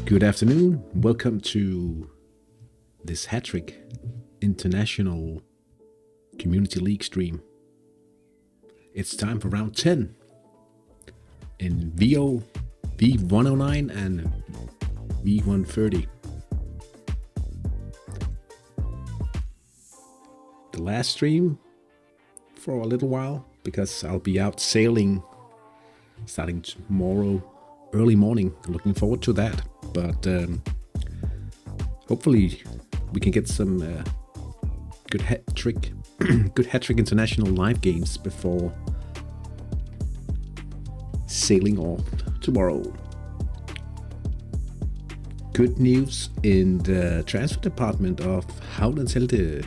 Good afternoon. Welcome to this Hattrick International Community League stream. It's time for round 10 in V.109 and V.130. The last stream for a little while because I'll be out sailing starting tomorrow early morning. Looking forward to that. But hopefully we can get some good Hattrick International live games before sailing off tomorrow. Good news in the transfer department of HTI,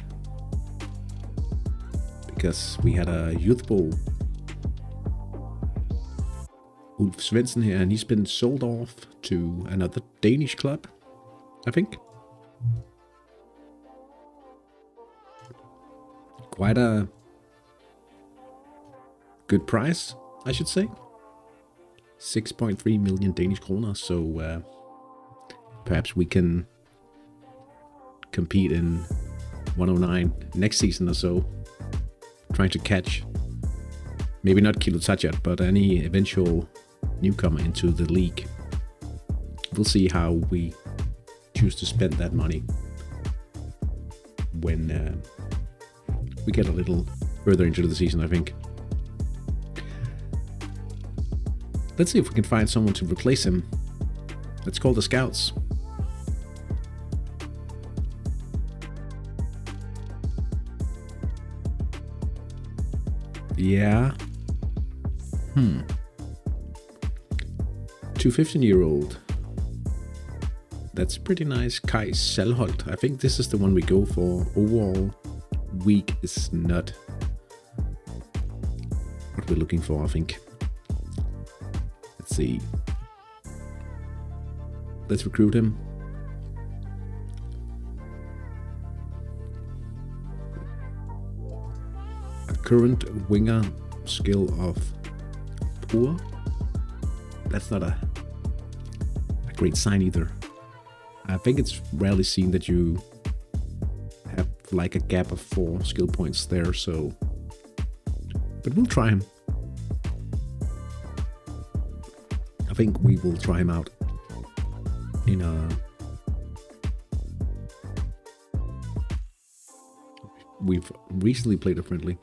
because we had a youth ball. Ulf Svensson here, and he's been sold off to another Danish club, I think. Quite a good price, I should say. 6.3 million Danish kroner, so perhaps we can compete in 109 next season or so, trying to catch maybe not Kilo Tajat, but any eventual newcomer into the league. We'll see how we choose to spend that money when we get a little further into the season, I think. Let's see if we can find someone to replace him. Let's call the scouts. Yeah. 15-year-old. That's pretty nice. Kai Salholt. I think this is the one we go for. Overall, weak is not what we're looking for, I think. Let's see. Let's recruit him. A current winger skill of poor. That's not a great sign either. I think it's rarely seen that you have like a gap of 4 skill points there, so but we'll try him. I think we will try him out in a we've recently played a friendly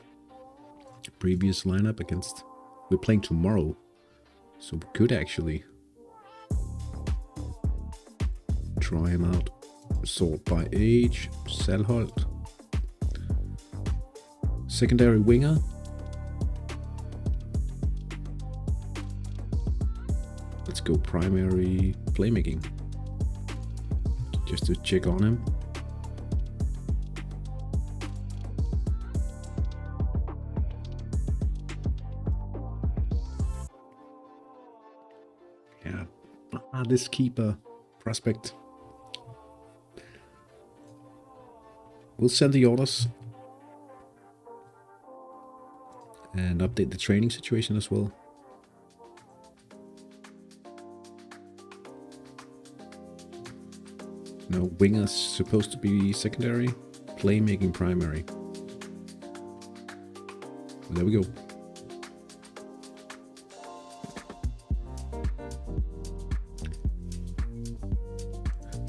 previous lineup against, we're playing tomorrow, so we could actually try him out. Sort by age, Salholt. Secondary winger. Let's go primary playmaking. Just to check on him. Yeah, this keeper prospect. We'll send the orders and update the training situation as well. No, wingers supposed to be secondary, playmaking primary. There we go.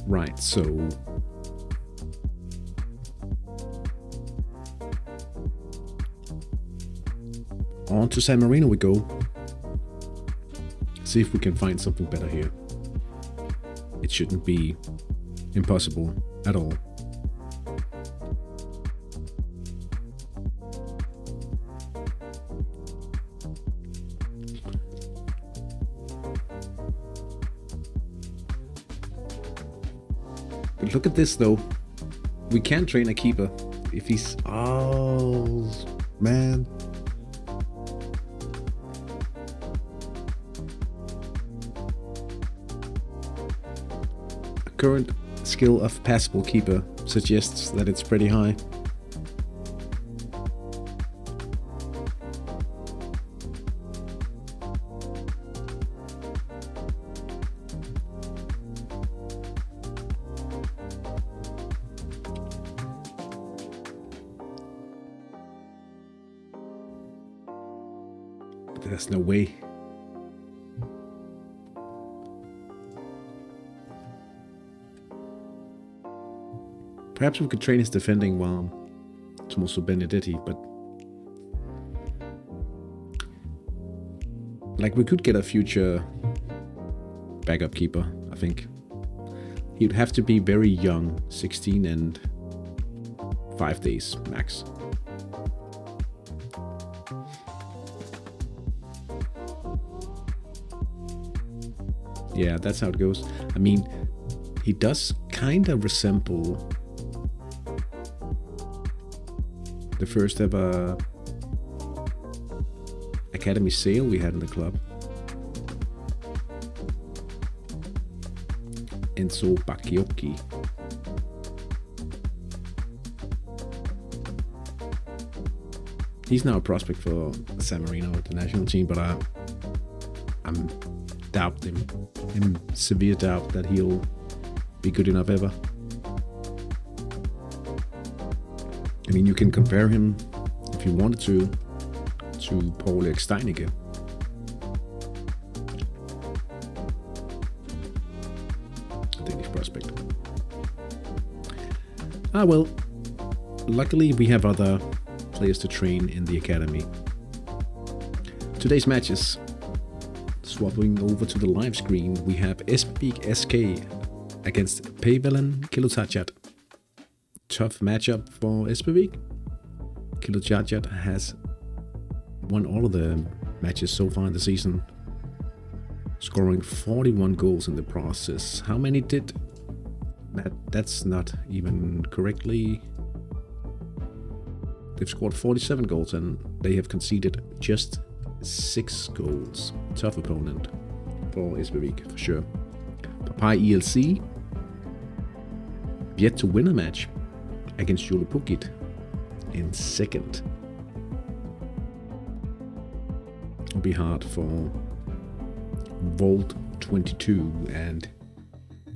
Right, so on to San Marino we go. See if we can find something better here. It shouldn't be impossible at all. But look at this though. We can train a keeper if he's... Oh, man. Current skill of passable keeper suggests that it's pretty high. There's no way. Perhaps we could train his defending while Tommaso Benedetti, but like we could get a future backup keeper, I think. He'd have to be very young, 16 and 5 days max. Yeah, that's how it goes. I mean, he does kind of resemble the first ever academy sale we had in the club. Enzo Bakayoko. He's now a prospect for San Marino, the national team, but I'm doubting him, severe doubt that he'll be good enough ever. I mean, you can compare him, if you wanted to Paul-Erik Steinicke. Danish prospect. Well, luckily we have other players to train in the academy. Today's matches. Swapping over to the live screen, we have Espevik SK against Päiväinen Kilutjärjät. Tough matchup for Espevik. Kilutjärjät has won all of the matches so far in the season, scoring 41 goals in the process. How many did? That's not even correctly. They've scored 47 goals and they have conceded just 6 goals. Tough opponent for Espevik for sure. Papai ELC yet to win a match against Joulupukit in second. It'll be hard for Volt 22 and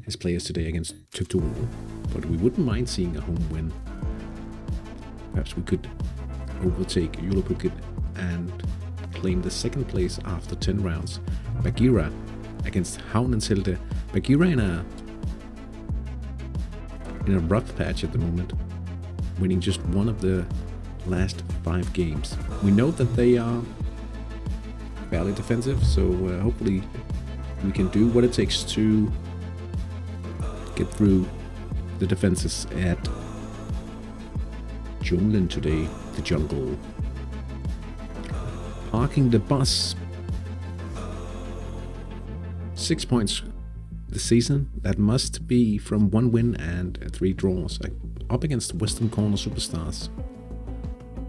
his players today against Turturro, but we wouldn't mind seeing a home win. Perhaps we could overtake Joulupukit and claim the second place after 10 rounds. Bagheera against Havnenshelte. Bagheera in a rough patch at the moment, winning just one of the last 5 games. We know that they are fairly defensive, so hopefully we can do what it takes to get through the defenses at Jomlin today, the jungle. Parking the bus. 6 points this season. That must be from 1 win and 3 draws. Up against Western Corner Superstars.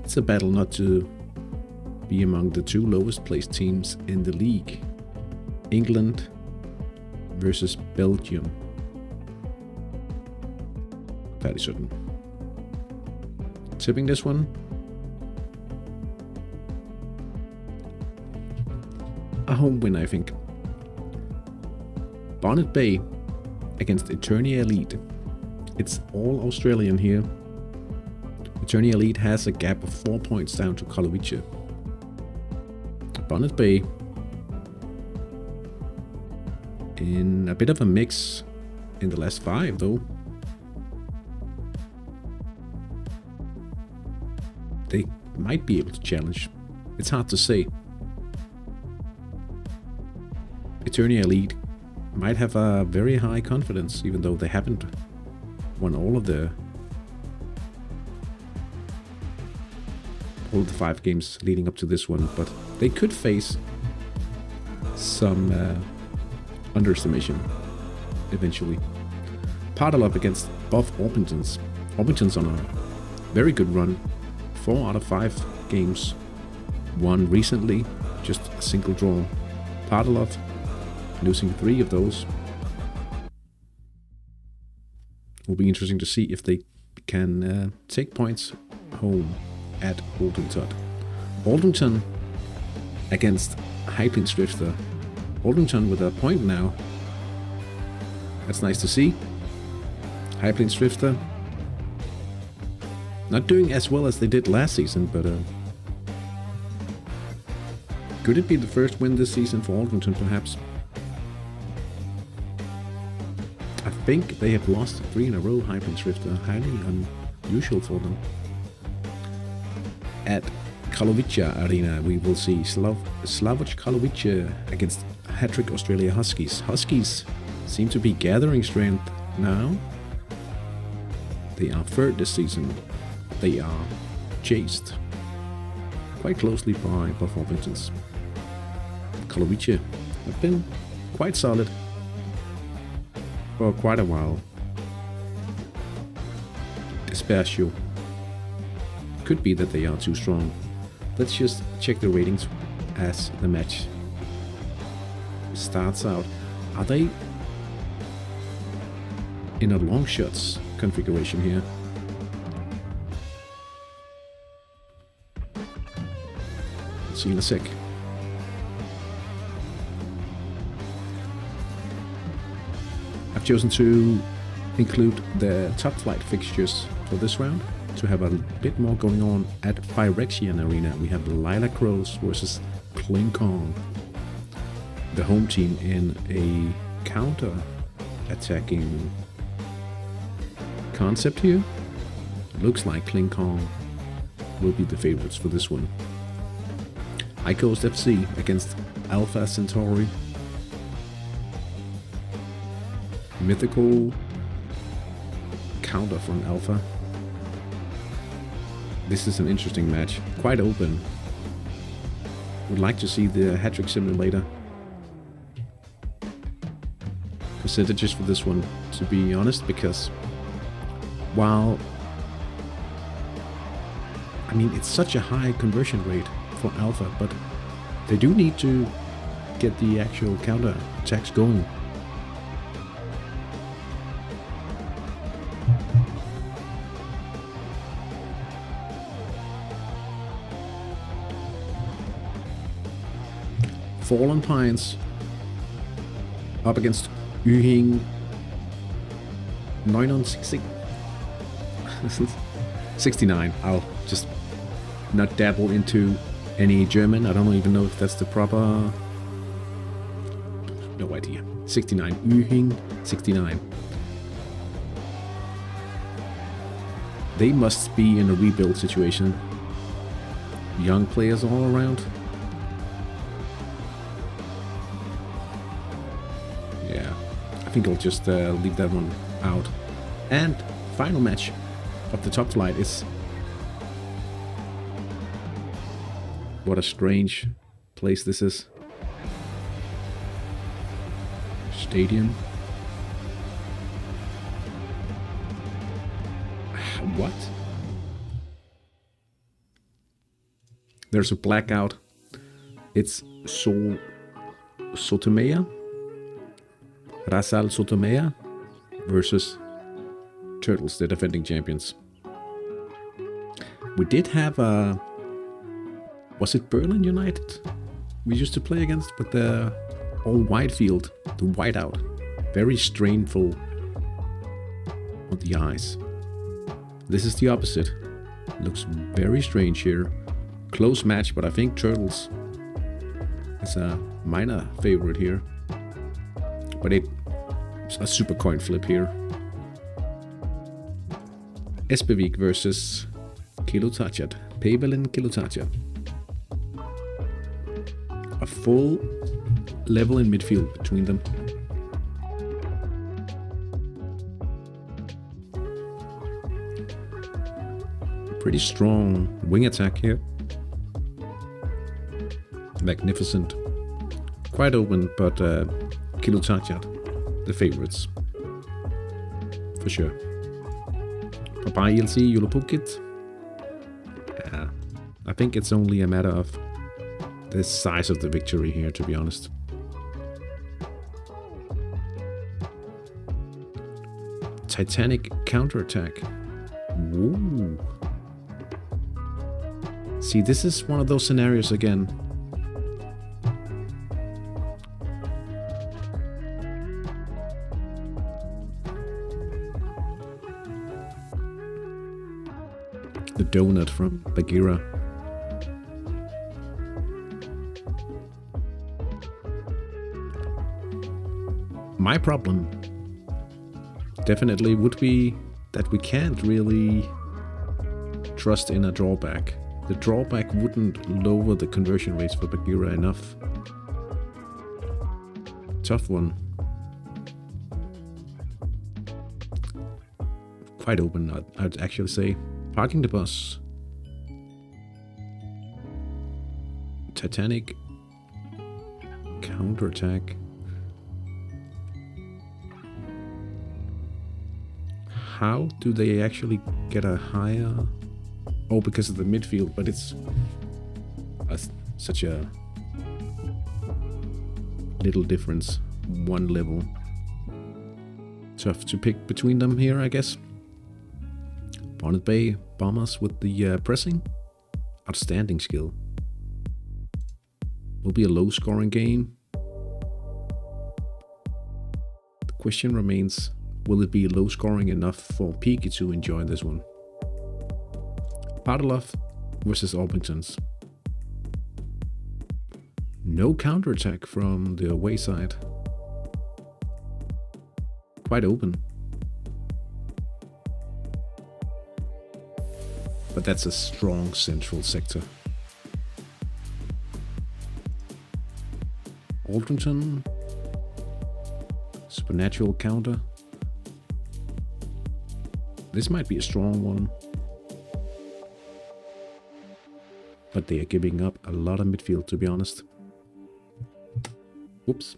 It's a battle not to be among the 2 lowest placed teams in the league. England versus Belgium. Fairly certain. Tipping this one. A home win, I think. Bonnet Bay against Eternia Elite. It's all Australian here. Eternia Elite has a gap of 4 points down to Kalovice. Bonnet Bay in a bit of a mix in the last 5 though. They might be able to challenge. It's hard to say. Eternia Elite might have a very high confidence, even though they haven't won all of the 5 games leading up to this one, but they could face some underestimation eventually. Paddle up against Buff Orpingtons. Orpingtons on a very good run. 4 out of 5 games won recently, just a single draw. Pardelov losing 3 of those. Will be interesting to see if they can take points home at Aldington. Aldington against Hyplinstrifter. Aldington with a point now. That's nice to see. Hyplinstrifter not doing as well as they did last season, but Could it be the first win this season for Alderton, perhaps? I think they have lost 3 in a row, Hybrid Drift, highly unusual for them. At Karlovice Arena, we will see Slavoj Karlovice against Hattrick Australia Huskies. Huskies seem to be gathering strength now. They are third this season. They are chased quite closely by Orpingtons. Karlovice have been quite solid for quite a while. Despacio. Could be that they are too strong. Let's just check the ratings as the match starts out. Are they in a long shots configuration here? Let's see in a sec. I've chosen to include the top flight fixtures for this round to have a bit more going on at Phyrexian Arena. We have the Lilac Crows versus Kling Kong, the home team in a counter-attacking concept here. Looks like Kling Kong will be the favorites for this one. High Coast FC against Alpha Centauri. Mythical counter from Alpha. This is an interesting match, quite open. Would like to see the Hattrick simulator. Percentages for this one, to be honest, because while I mean it's such a high conversion rate for Alpha, but they do need to get the actual counter attacks going. Fallen Pines up against Yhing 69. I'll just not dabble into any German. I don't even know if that's the proper. No idea. 69. Yhing 69. They must be in a rebuild situation. Young players all around. I think I'll just leave that one out. And final match of the top flight is... What a strange place this is. Stadium. What? There's a blackout. It's Sotomea. Rasal Sotomea versus Turtles, the defending champions. We did have a... Was it Berlin United we used to play against? But the all-white field, the whiteout. Very strainful on the eyes. This is the opposite. Looks very strange here. Close match, but I think Turtles is a minor favorite here. But it's a super coin flip here. Espevik versus Kilutachat. Pavelen Kilutachat. A full level in midfield between them. Pretty strong wing attack here. Magnificent. Quite open, but Kilutachat, the favorites. For sure. Papa ELC, Yulopukit. I think it's only a matter of the size of the victory here, to be honest. Titanic counterattack. Ooh. See, this is one of those scenarios again. The donut from Bagheera. My problem definitely would be that we can't really trust in a drawback. The drawback wouldn't lower the conversion rates for Bagheera enough. Tough one. Quite open, I'd actually say. Parking the bus. Titanic. Counterattack. How do they actually get a higher... Oh, because of the midfield, but it's such a little difference. One level. Tough to pick between them here, I guess. Bonnet Bay Bombers with the pressing. Outstanding skill. Will be a low scoring game. The question remains, will it be low scoring enough for Peaky to enjoy this one? Partalov versus Orpingtons. No counterattack from the away side. Quite open. But that's a strong central sector. Aldrington. Supernatural counter. This might be a strong one. But they are giving up a lot of midfield, to be honest. Whoops.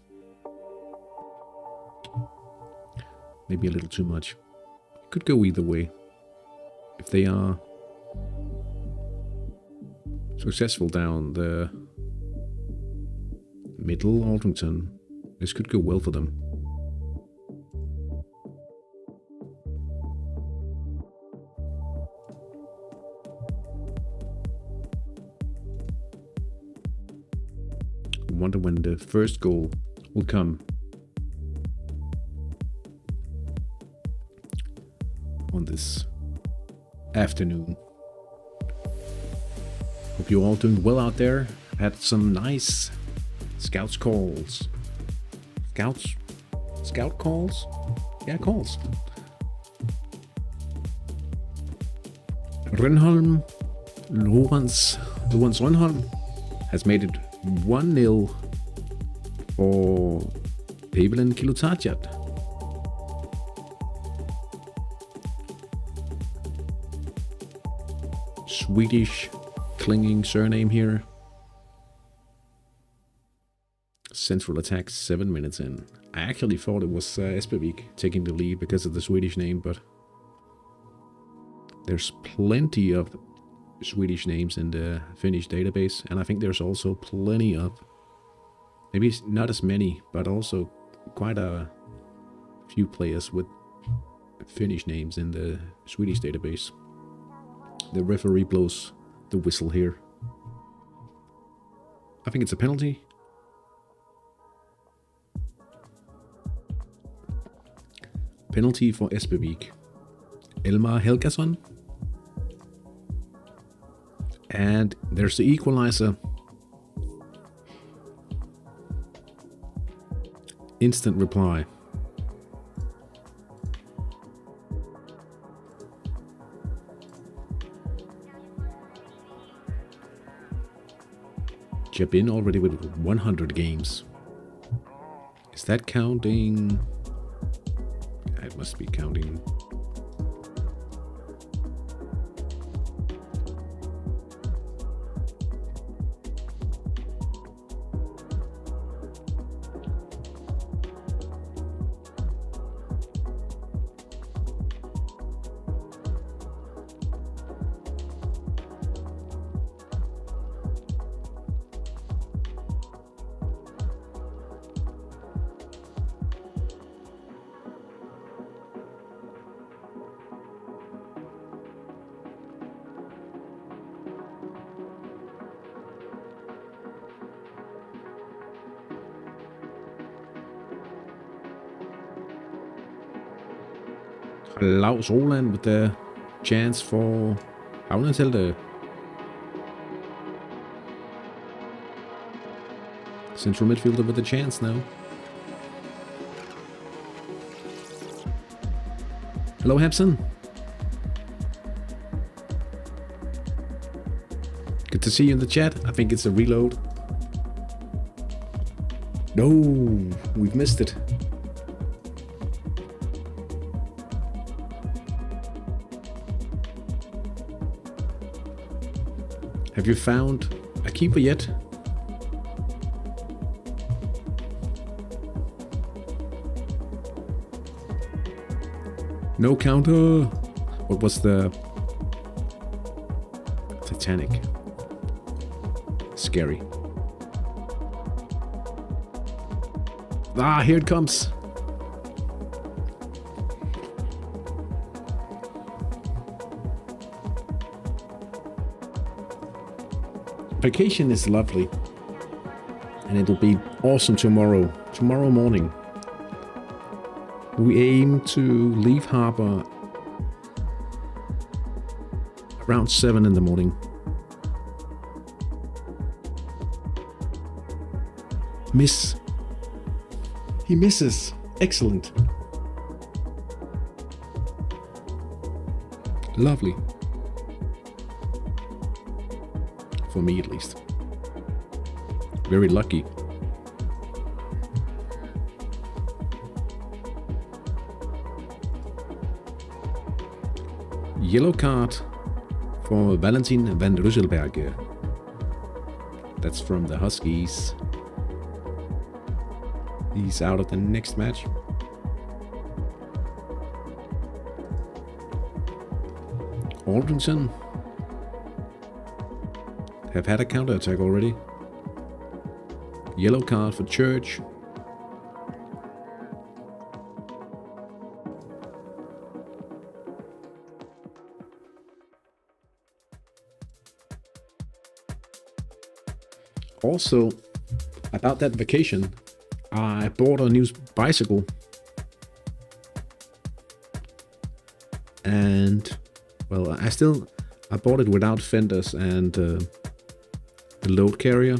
Maybe a little too much. Could go either way. If they are successful down the middle Aldrington, this could go well for them. I wonder when the first goal will come. On this afternoon. Hope you're all doing well out there. I've had some nice scouts calls. Scout calls? Yeah, calls. Rönnholm, Lawrence Rönnholm has made it 1-0 for Evelyn Kilotajat. Swedish clinging surname here. Central attack 7 minutes in. I actually thought it was Espevik taking the lead because of the Swedish name, but there's plenty of Swedish names in the Finnish database, and I think there's also plenty of, maybe not as many, but also quite a few players with Finnish names in the Swedish database. The referee blows the whistle here. I think it's a penalty. Penalty for Espevik. Elmar Helgason. And there's the equalizer. Instant reply. Jabin already with 100 games. Is that counting? It must be counting. Laus Roland with the chance for Havnetelte. Central midfielder with the chance now. Hello, Hepson. Good to see you in the chat. I think it's a reload. No, we've missed it. Have you found a keeper yet? No counter. What was the Titanic? Scary. Ah, here it comes. Vacation is lovely, and it'll be awesome tomorrow. Tomorrow morning, we aim to leave harbor around 7 in the morning. Miss. He misses. Excellent. Lovely. For me, at least. Very lucky. Yellow card for Valentin van Rysselberg. That's from the Huskies. He's out of the next match. Aldrington have had a counter-attack already. Yellow card for Church. Also, about that vacation, I bought a new bicycle. And, well, I bought it without fenders and the load carrier.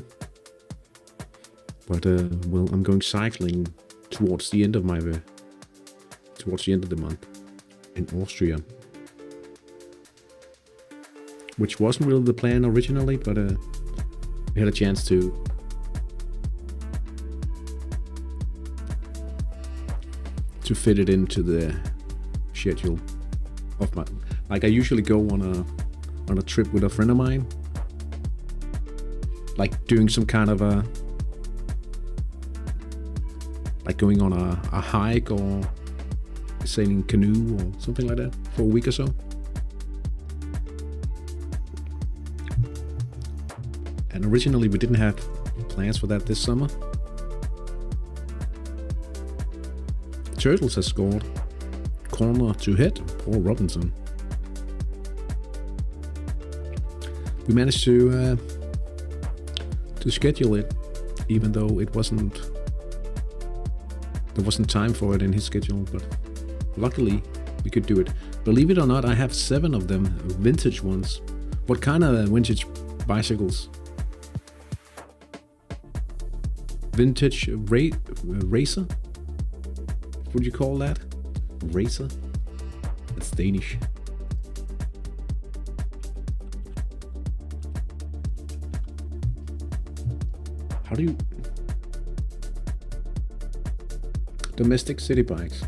But, well, I'm going cycling towards the end of the month in Austria. Which wasn't really the plan originally, but we had a chance to fit it into the schedule of my, like I usually go on a trip with a friend of mine, like doing some kind of like going on a hike or sailing canoe or something like that for a week or so. And originally we didn't have plans for that this summer. Turtles has scored. Corner to hit. Paul Robinson. We managed to schedule it, even though there wasn't time for it in his schedule. But luckily, we could do it. Believe it or not, I have 7 of them, vintage ones. What kind of vintage bicycles? Vintage racer? What would you call that? Racer? That's Danish. How do you... Domestic city bikes.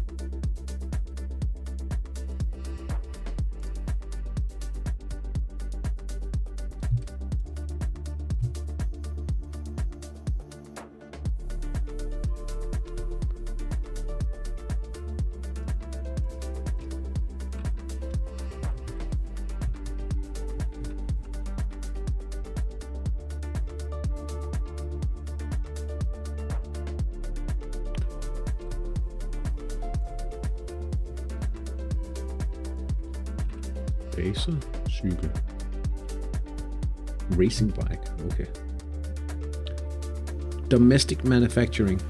Cykel. Racing bike, okay. Domestic manufacturing.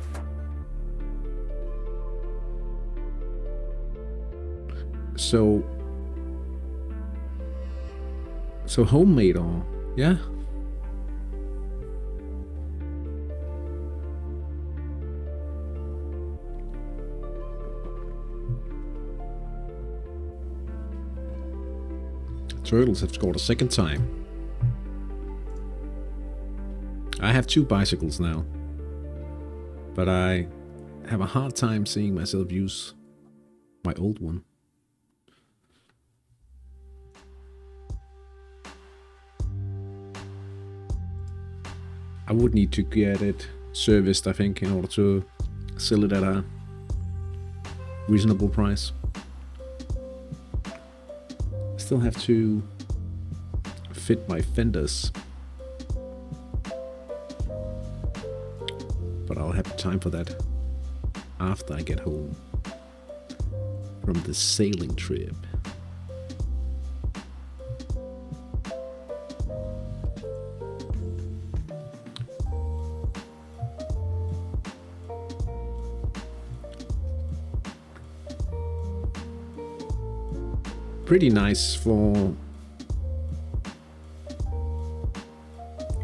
So homemade or yeah. Turtles have scored a second time. I have 2 bicycles now, but I have a hard time seeing myself use my old one. I would need to get it serviced, I think, in order to sell it at a reasonable price. Still have to fit my fenders, but I'll have time for that after I get home from the sailing trip. Pretty nice for...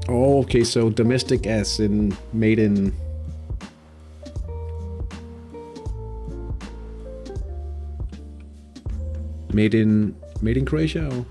Oh, okay, so domestic as in made in... Made in Croatia, or?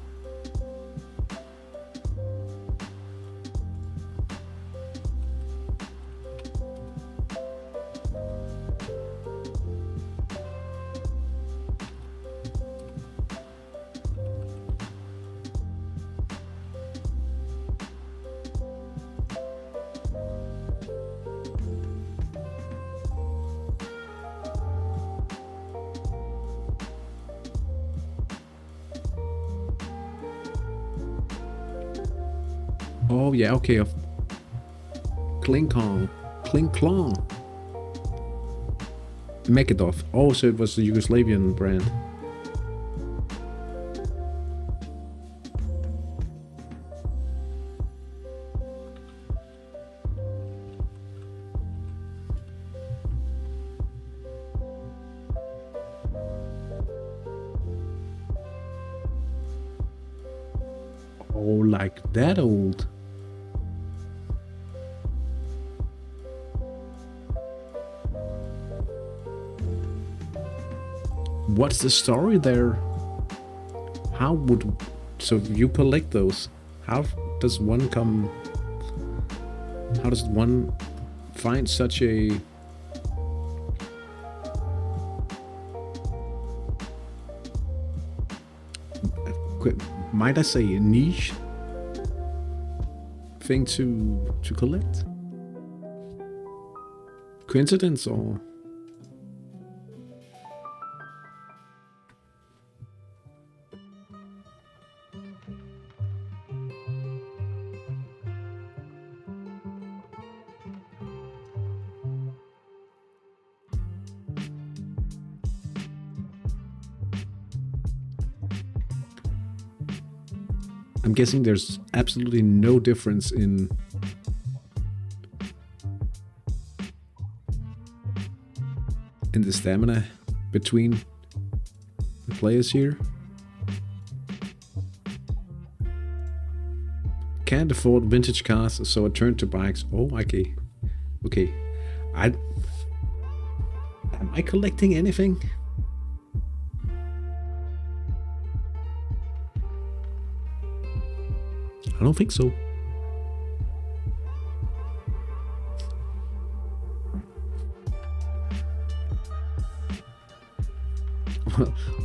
Oh yeah, okay. Klingklong. Mekadov. Oh, so it was the Yugoslavian brand. Oh, like that old. What's the story there? How would... So you collect those. How does one come... How does one find such a... Might I say a niche thing to collect? Coincidence or... I'm guessing there's absolutely no difference in the stamina between the players here. Can't afford vintage cars, so I turned to bikes. Oh, okay. Okay. Am I collecting anything? I don't think so.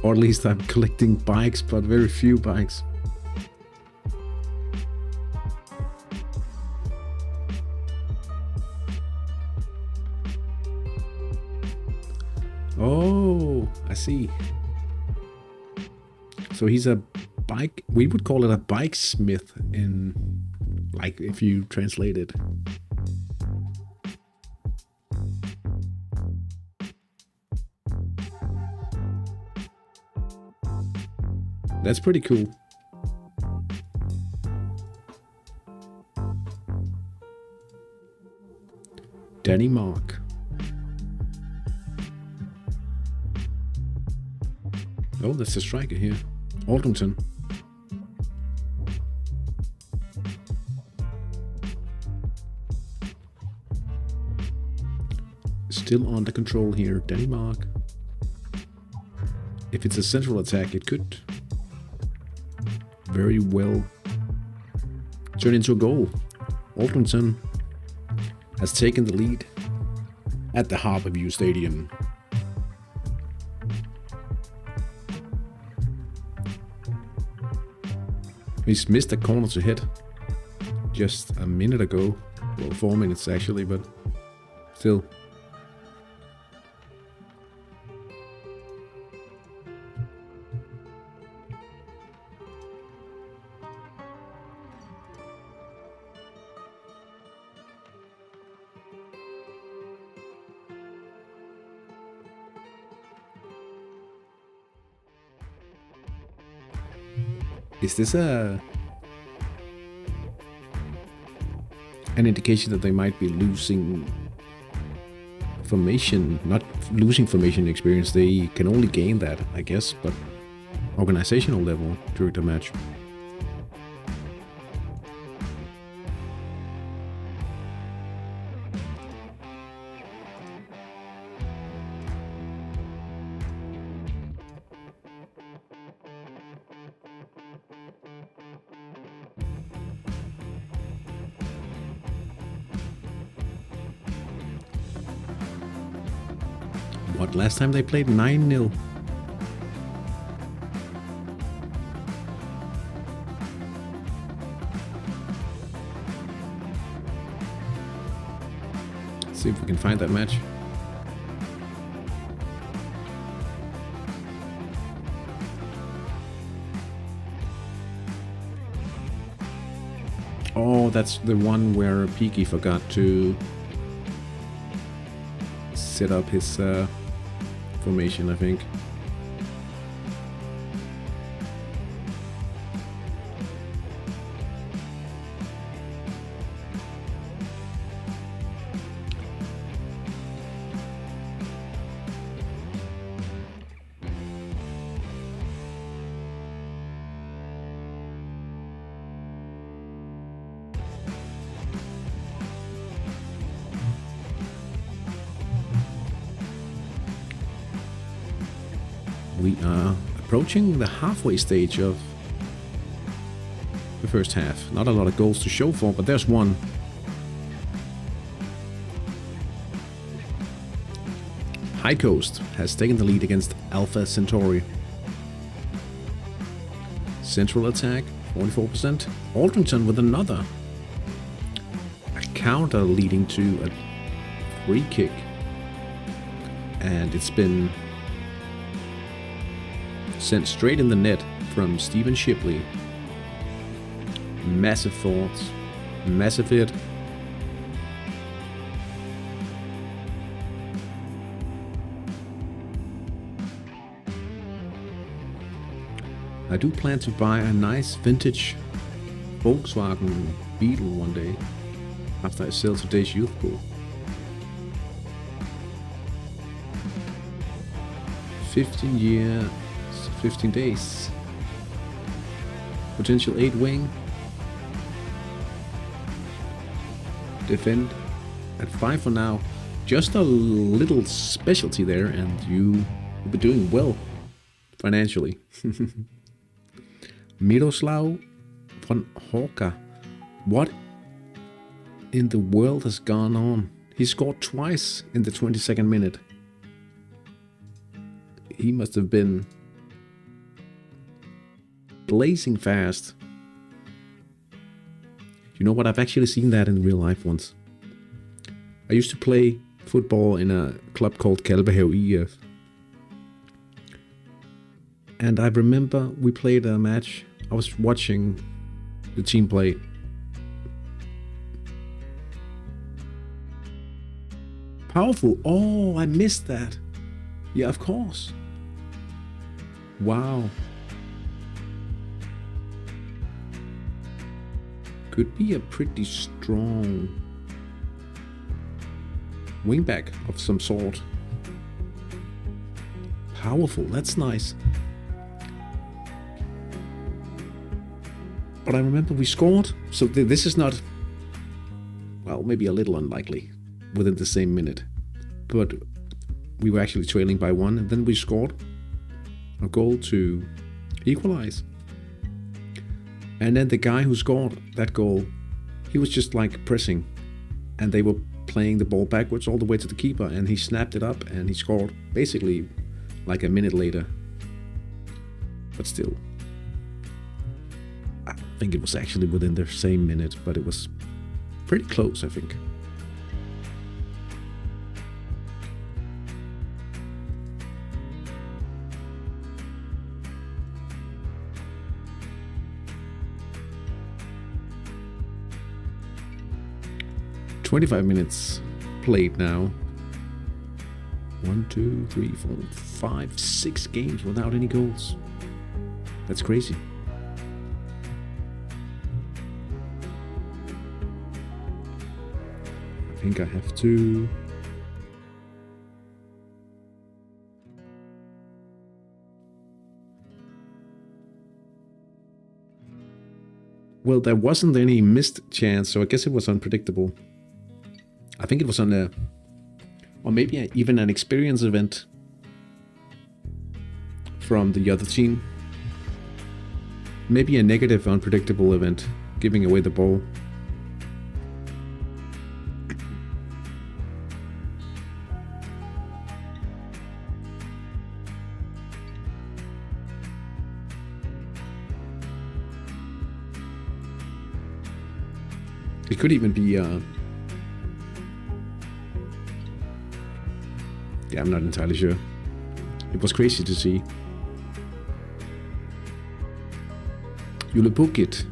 Or at least I'm collecting bikes, but very few bikes. Oh, I see. So he's a bike, we would call it a bike smith in, like, if you translate it. That's pretty cool. Denmark. Oh, that's a striker here. Aldrington. Still under control here, Denmark. If it's a central attack, it could very well turned into a goal. Aldrington has taken the lead at the Harborview Stadium. He's missed a corner to hit just a minute ago. Well, 4 minutes actually, but still. Is this an indication that they might be losing formation? Not losing formation experience, they can only gain that, I guess, but organizational level during the match. What, last time they played 9-0? Let's see if we can find that match. Oh, that's the one where Peaky forgot to set up his formation, I think. We are approaching the halfway stage of the first half. Not a lot of goals to show for, but there's one. High Coast has taken the lead against Alpha Centauri. Central attack, 44%. Aldrington with another. A counter leading to a free kick. And it's been sent straight in the net from Stephen Shipley. Massive thoughts, massive hit. I do plan to buy a nice vintage Volkswagen Beetle one day after I sell today's youth pool. 15 years, 15 days. Potential 8 wing. Defend at 5 for now. Just a little specialty there, and you will be doing well financially. Miroslav von Horka. What in the world has gone on? He scored twice in the 22nd minute. He must have been blazing fast. You know what? I've actually seen that in real life once. I used to play football in a club called Kalvehave IF. And I remember we played a match. I was watching the team play. Powerful. Oh, I missed that. Yeah, of course. Wow. Could be a pretty strong wingback of some sort. Powerful, that's nice. But I remember we scored, so this is not, well, maybe a little unlikely within the same minute. But we were actually trailing by 1, and then we scored a goal to equalize. And then the guy who scored that goal, he was just like pressing, and they were playing the ball backwards all the way to the keeper, and he snapped it up and he scored basically like a minute later. But still, I think it was actually within the same minute, but it was pretty close, I think. "25 minutes played now. 1, 2, 3, 4, 5, 6 games without any goals. That's crazy." I think I have to... Well, there wasn't any missed chance, so I guess it was unpredictable. I think it was on a... or maybe even an experience event from the other team. Maybe a negative, unpredictable event, giving away the ball. It could even be... yeah, I'm not entirely sure. It was crazy to see. Julebukit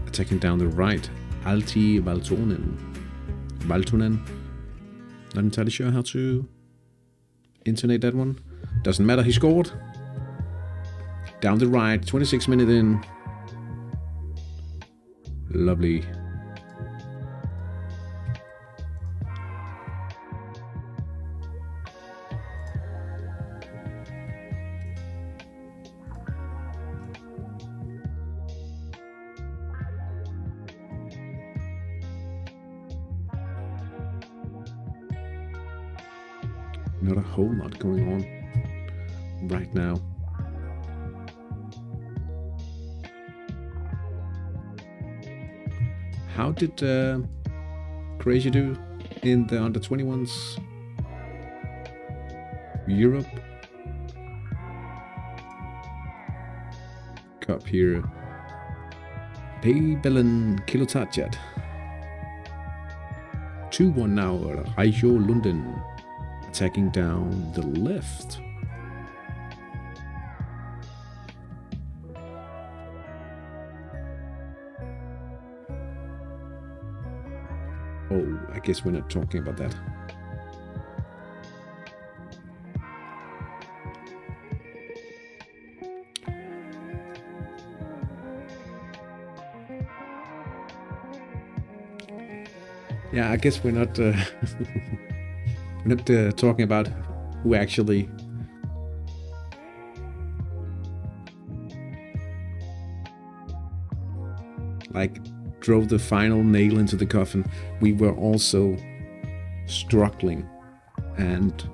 attacking down the right. Alti Valtonen. Not entirely sure how to intonate that one. Doesn't matter, he scored. Down the right, 26 minutes in. Lovely. Not a whole lot going on right now. How did Croatia do in the under-21s Europe Cup here? Pebelen Kilotajat. 2-1 now. Raijo Lunden attacking down the left. Oh, I guess we're not talking about that. Yeah, I guess we're not we're not talking about who actually like drove the final nail into the coffin. We were also struggling, and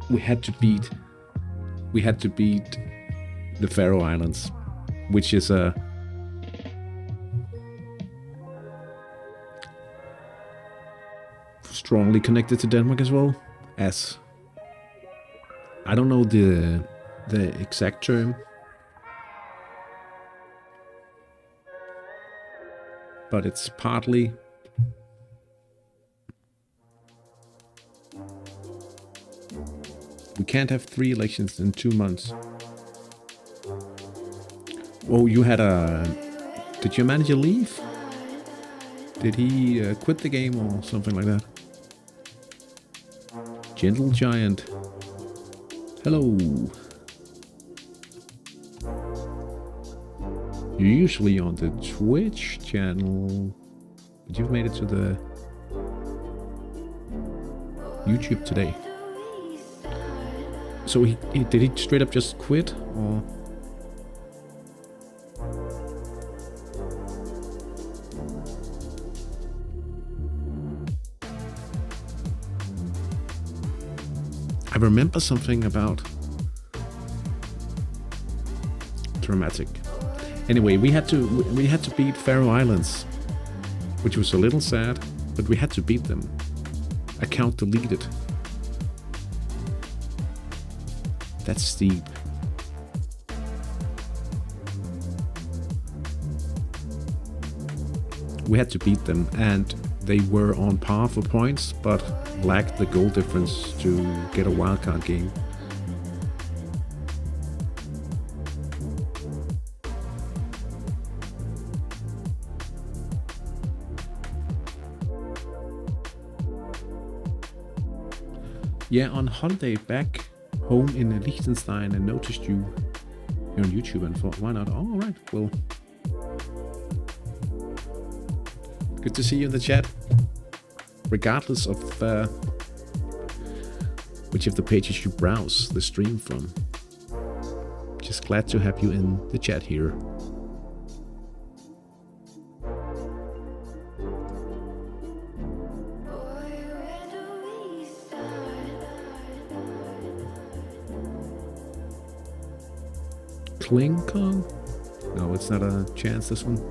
we had to beat the Faroe Islands, which is a strongly connected to Denmark as well, as I don't know the exact term, but it's partly we can't have 3 elections in 2 months. Oh, you had did your manager leave? Did he quit the game or something like that? Gentle Giant. Hello. You're usually on the Twitch channel, but you've made it to the YouTube today. So did he straight up just quit, or? I remember something about dramatic. Anyway, we had to beat Faroe Islands, which was a little sad, but we had to beat them. Account deleted. That's steep. We had to beat them, and they were on par for points, but lacked the goal difference to get a wildcard game. Yeah, on holiday back home in Liechtenstein, I noticed you here on YouTube and thought, why not? Oh, all right, well, good to see you in the chat, regardless of which of the pages you browse the stream from. Just glad to have you in the chat here. Kling Kong? No, it's not a chance, this one.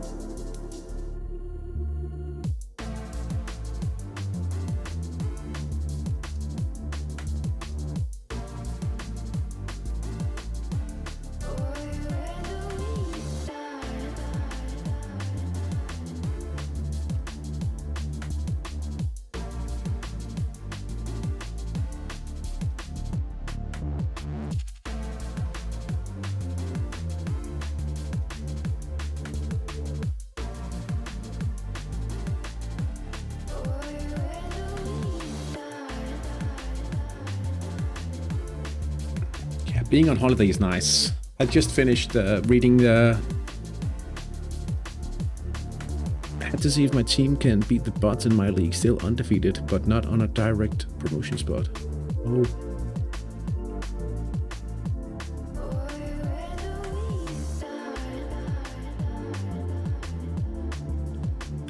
Being on holiday is nice. I just finished reading the... I had to see if my team can beat the bots in my league. Still undefeated, but not on a direct promotion spot. Oh.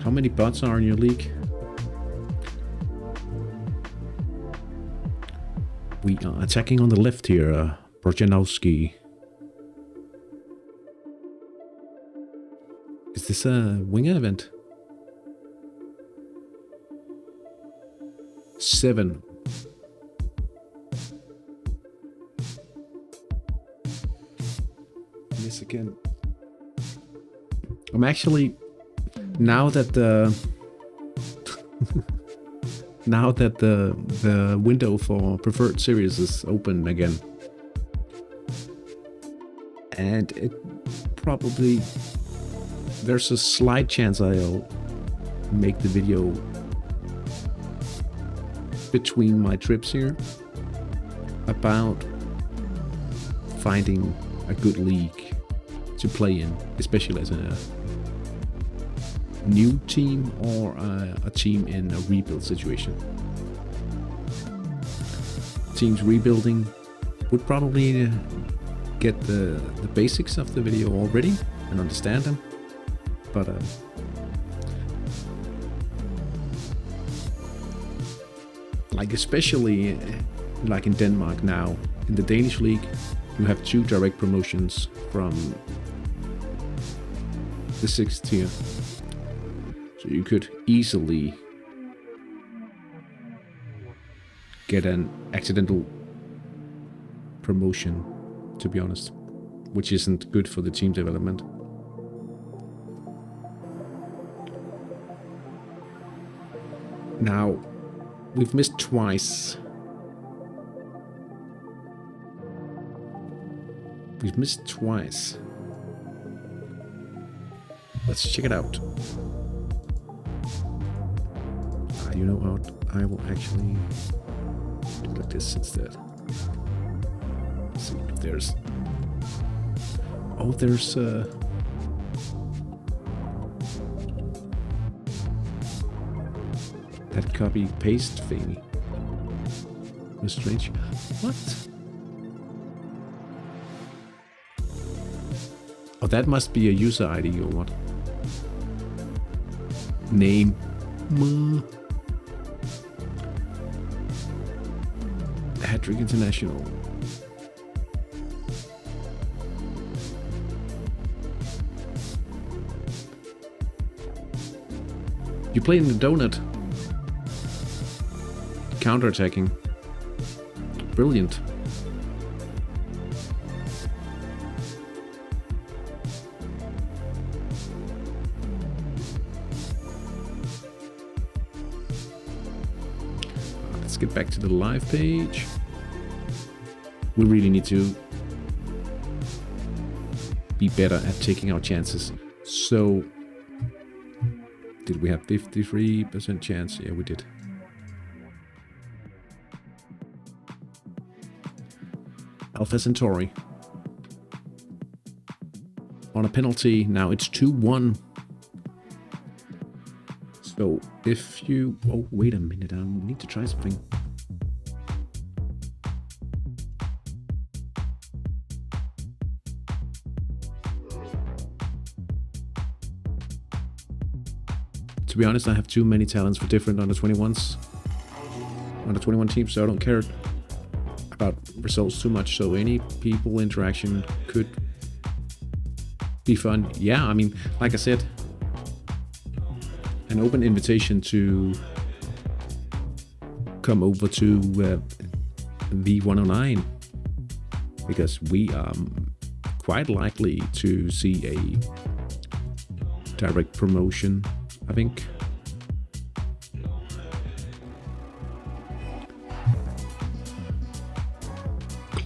How many bots are in your league? We are attacking on the left here. Brojanowski. Is this a winger event? 7. Miss again. I'm actually, now that the now that the window for preferred series is open again, and it probably, there's a slight chance I'll make the video between my trips here about finding a good league to play in, especially as a new team or a team in a rebuild situation. Teams rebuilding would probably get the basics of the video already and understand them, but like especially like in Denmark now, in the Danish league, you have 2 direct promotions from the 6th tier, so you could easily get an accidental promotion, to be honest, which isn't good for the team development. Now, we've missed twice. We've missed twice. Let's check it out. You know what? I will actually do like this instead. Let's see if there's... Oh, there's that copy paste thingy. Was strange. What? Oh, that must be a user ID or what? Name. Hattrick International. You play in the donut. Counter-attacking. Brilliant. Let's get back to the live page. We really need to be better at taking our chances. So, did we have 53% chance? Yeah, we did. Alpha Centauri. On a penalty, now it's 2-1. So, if you... Oh, wait a minute, I need to try something. To be honest, I have too many talents for different under-21s. Under-21 teams, so I don't care about results too much. So any people interaction could be fun. Yeah, I mean, like I said, an open invitation to come over to V.109, because we are quite likely to see a direct promotion, I think.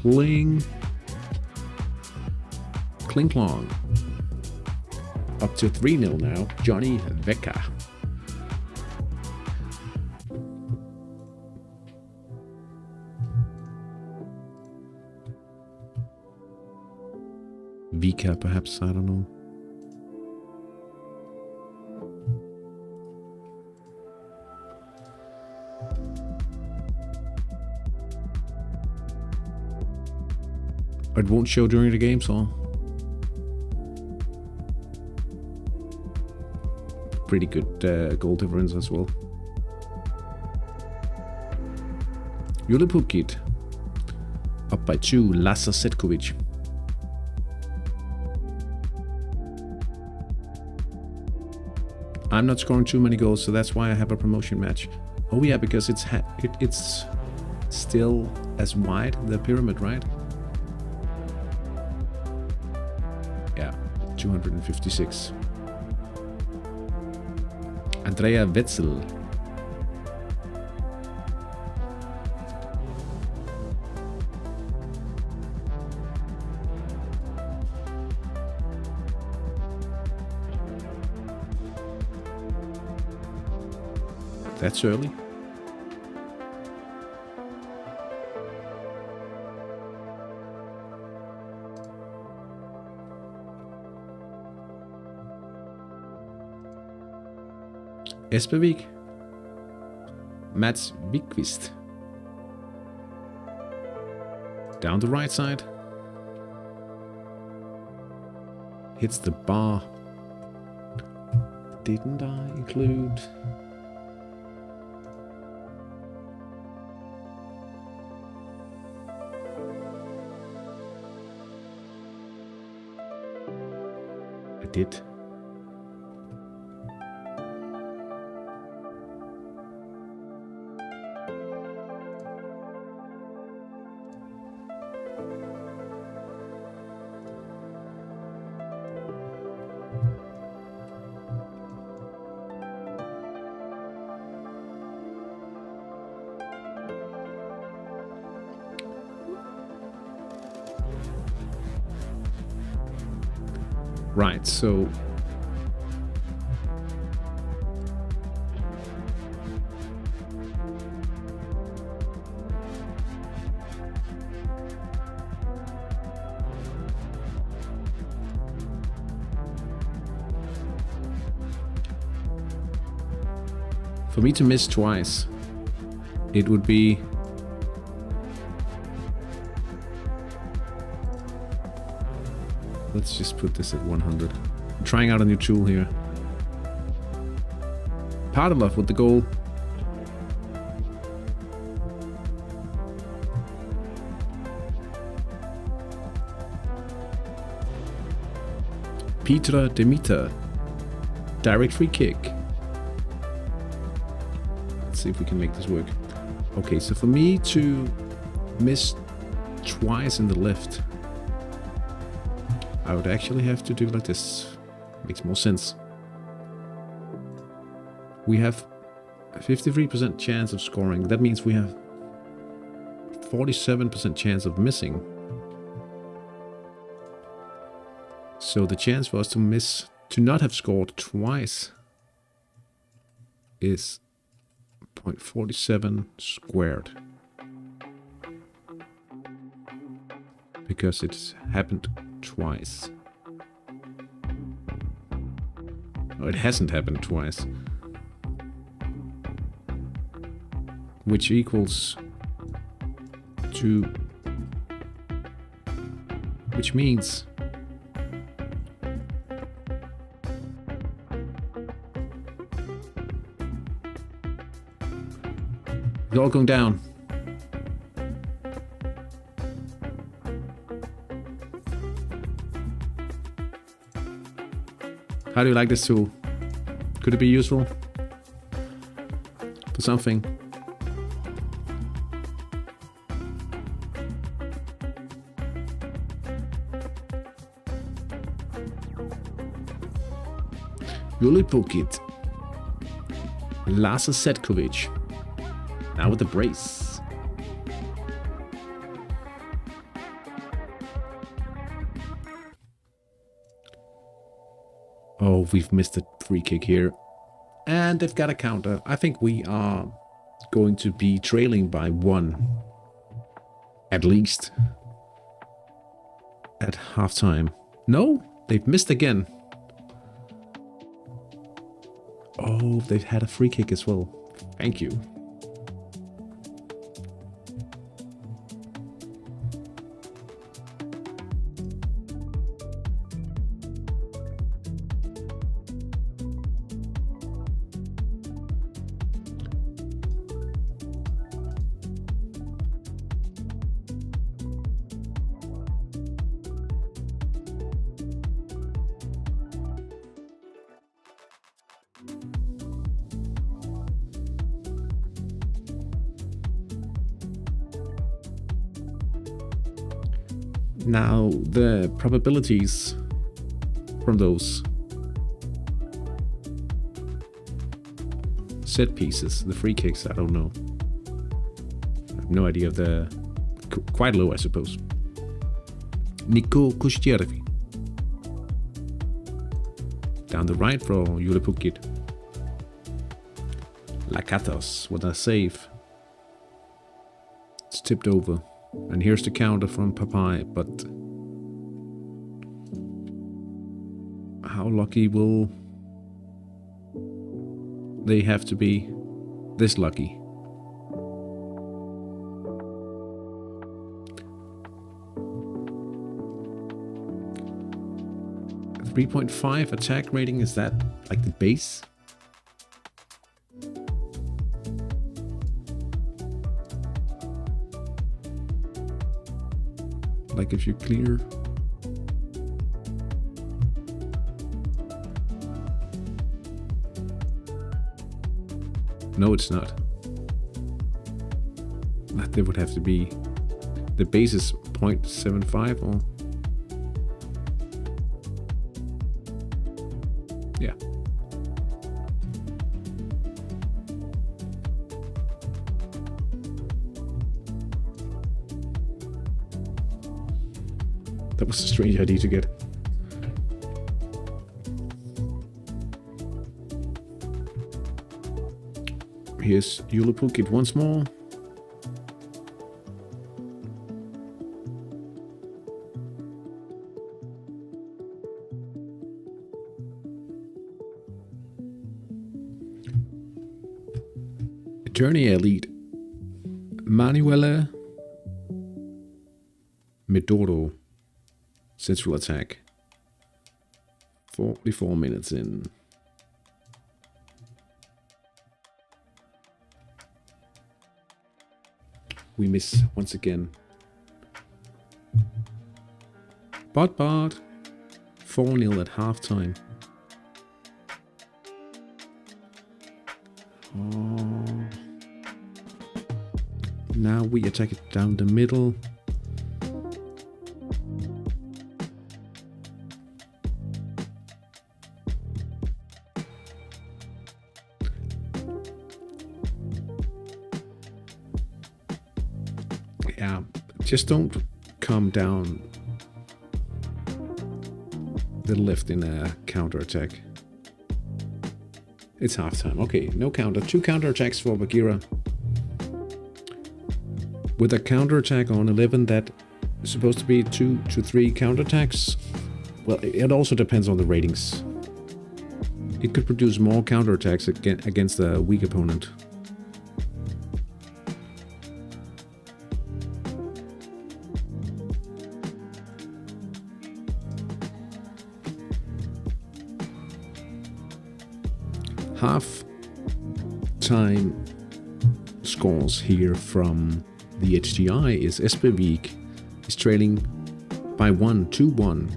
Cling Clong. Up to 3-0 now. Johnny Vecca. Vika, perhaps, I don't know. It won't show during the game, so pretty good goal difference as well. Julipukit up by 2. Lasa Setkovic. I'm not scoring too many goals, so that's why I have a promotion match. Oh yeah, because it's still as wide, the pyramid, right? Yeah, 256. Andrea Wetzel. That's early. Espevik. Mats Vikvist. Down the right side. Hits the bar. Didn't I include... I did. Right, so for me to miss twice, it would be let's just put this at 100. I'm trying out a new tool here. Padalov with the goal. Petra Demita. Direct free kick. see if we can make this work. Okay, so for me to miss twice in the left, I would actually have to do like this. Makes more sense. We have a 53% chance of scoring. That means we have 47% chance of missing. So the chance for us to not have scored twice is 0.47 squared. Because it's happened twice. Oh, it hasn't happened twice. Which equals to... Which means... It's all going down. How do you like this tool? Could it be useful for something? Juli Pukit. Lasa Setkovic. Now with the brace. Oh, we've missed a free kick here. And they've got a counter. I think we are going to be trailing by 1. At least. At halftime. No, they've missed again. Oh, they've had a free kick as well. Thank you. Now, the probabilities from those set pieces, the free kicks, I don't know. I have no idea of the... Quite low, I suppose. Niko Kustjervi. Down the right for Juli Pukit. Lakatos with a save. It's tipped over. And here's the counter from Papai, but how lucky will they have to be this lucky? A 3.5 attack rating, is that like the base? Like if you clear. No, it's not. That would have to be. The base is 0.75 or. Yeah. That was a strange idea to get. Here's Juli Pukit once more. Attorney Elite. Manuela Medoro. Central attack. 44 minutes in. We miss once again. But 4-0 at halftime. Oh. Now we attack it down the middle. Yeah, just don't come down the left in a counter-attack. It's halftime. Okay, no counter. 2 counter-attacks for Bagheera. With a counter-attack on 11, that is supposed to be 2 to 3 counter-attacks. Well, it also depends on the ratings. It could produce more counter-attacks against a weak opponent. Half-time scores here from the HTI is Espervik is trailing by 2-1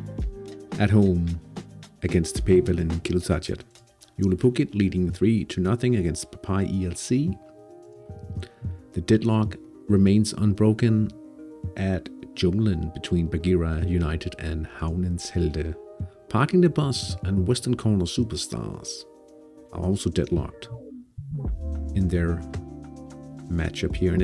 at home against Pebel and Kilutachet. Julepukit leading 3-0 against Papai ELC. The deadlock remains unbroken at Junglen between Bagheera United and Havnens Helde. Parking the Bus and Western Corner Superstars are also deadlocked in their matchup here, and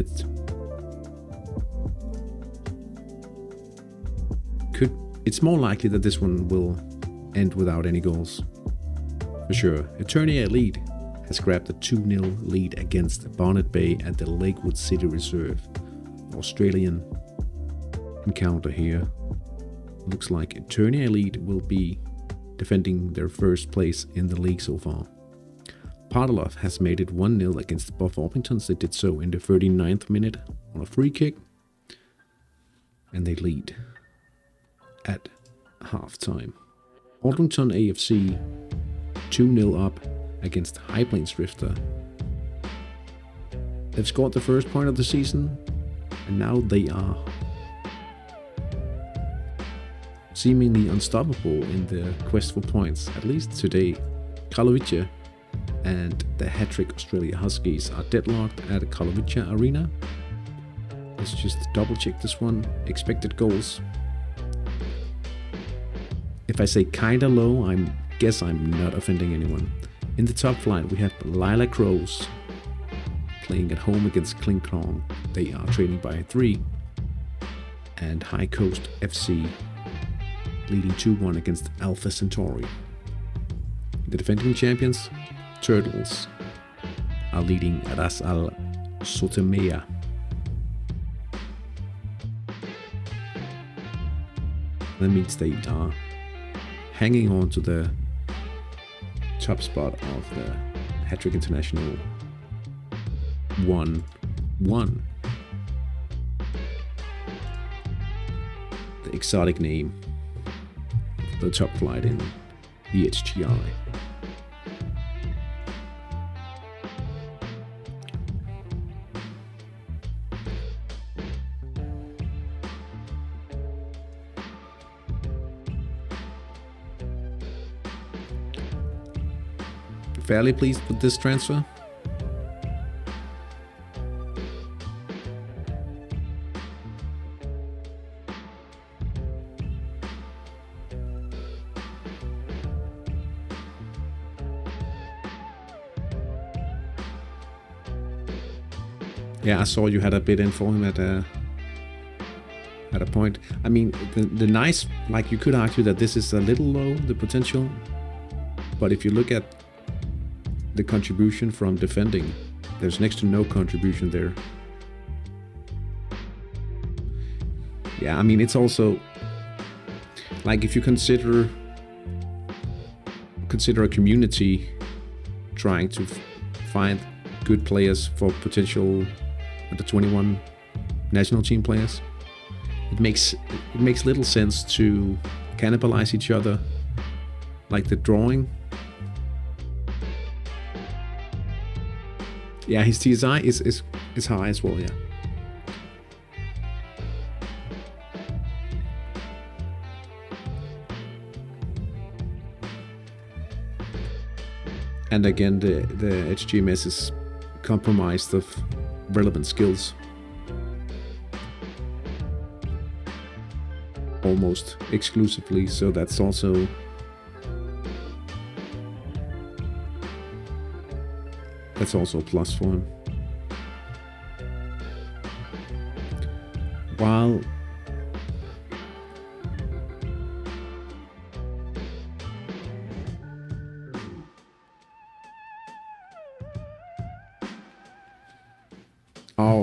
it's more likely that this one will end without any goals. For sure. Eternia Elite has grabbed a 2-0 lead against Bonnet Bay at the Lakewood City Reserve. Australian encounter here. Looks like Eternia Elite will be defending their first place in the league so far. Partalov has made it 1-0 against Buff Orpingtons. They did so in the 39th minute on a free kick. And they lead at halftime. Orpington AFC 2-0 up against High Plains Drifter. They've scored the first point of the season, and now they are seemingly unstoppable in the quest for points, at least today. Karlovice and the Hattrick Australia Huskies are deadlocked at Karlovice Arena. Let's just double check this one. Expected goals. If I say kinda low, I guess I'm not offending anyone. In the top flight, we have Lila Crows playing at home against Kling Klong. They are trailing by 3. And High Coast FC leading 2-1 against Alpha Centauri. The defending champions, Turtles, are leading Ras Al Sotemea. That means they are hanging on to the top spot of the Hattrick International 1-1. The exotic name of the top flight in the HTI. Fairly pleased with this transfer. Yeah, I saw you had a bid in for him at a point. I mean, the nice, like, you could argue that this is a little low, the potential, but if you look at the contribution from defending, there's next to no contribution there. Yeah, I mean, it's also like, if you consider a community trying to find good players for potential under 21 national team players, it makes little sense to cannibalize each other, like the drawing. Yeah, his TSI is high as well, yeah. And again, the HGMS is compromised of relevant skills. almost exclusively, so that's also a plus for him. While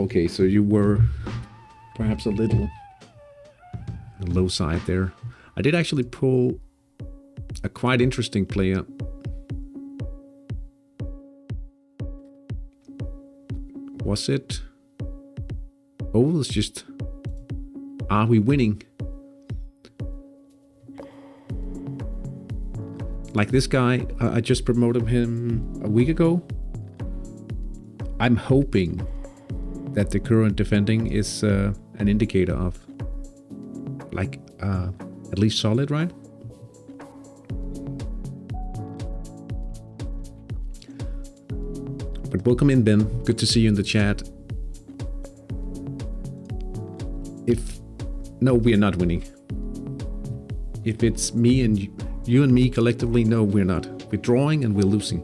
okay, so you were perhaps a little on the low side there. I did actually pull a quite interesting player. Was it? Oh, it's just, are we winning? Like this guy, I just promoted him a week ago. I'm hoping that the current defending is an indicator of like at least solid, right? But welcome in, Ben. Good to see you in the chat. No, we are not winning. If it's me and you and me collectively, no, we're not. We're drawing and we're losing.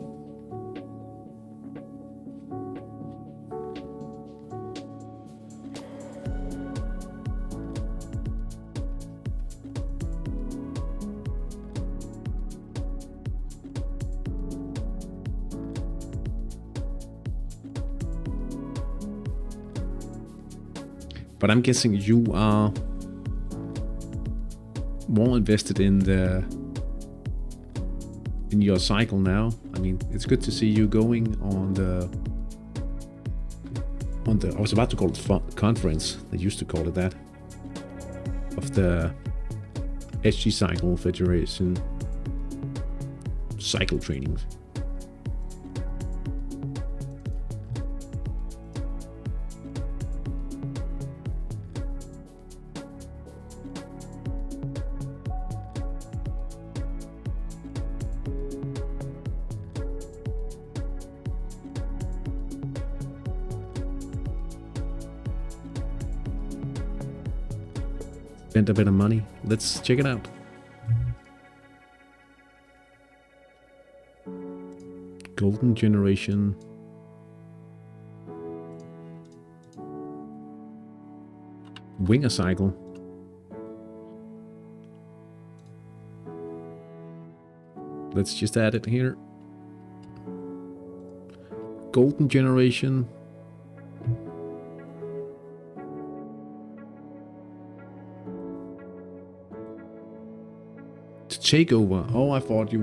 But I'm guessing you are more invested in your cycle now. I mean, it's good to see you going on the I was about to call it conference. They used to call it that, of the HTI Cycle Federation cycle trainings. Spent a bit of money. Let's check it out. Golden Generation. Winger cycle. Let's just add it here. Golden Generation. Takeover. Oh, I thought you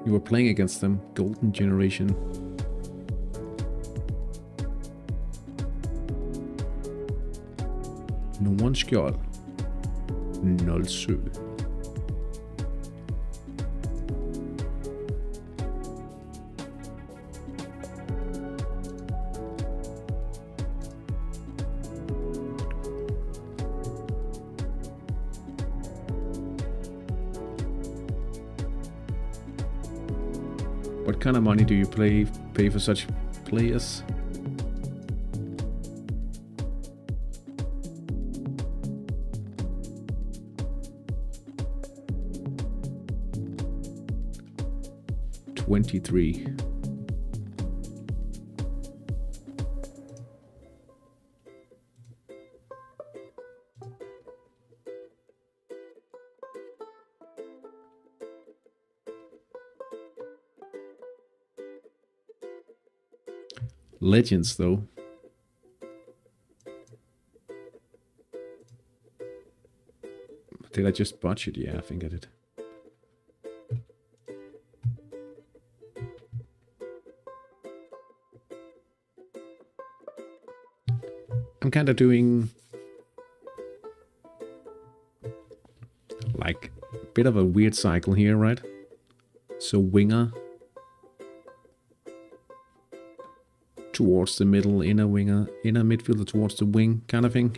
were playing against them. Golden Generation. Noen skjold. 07. What kind of money do you pay for such players? $23. Legends, though. Did I just botch it? Yeah, I think I did. I'm kind of doing like a bit of a weird cycle here, right? So winger towards the middle, inner winger, inner midfielder towards the wing, kind of thing.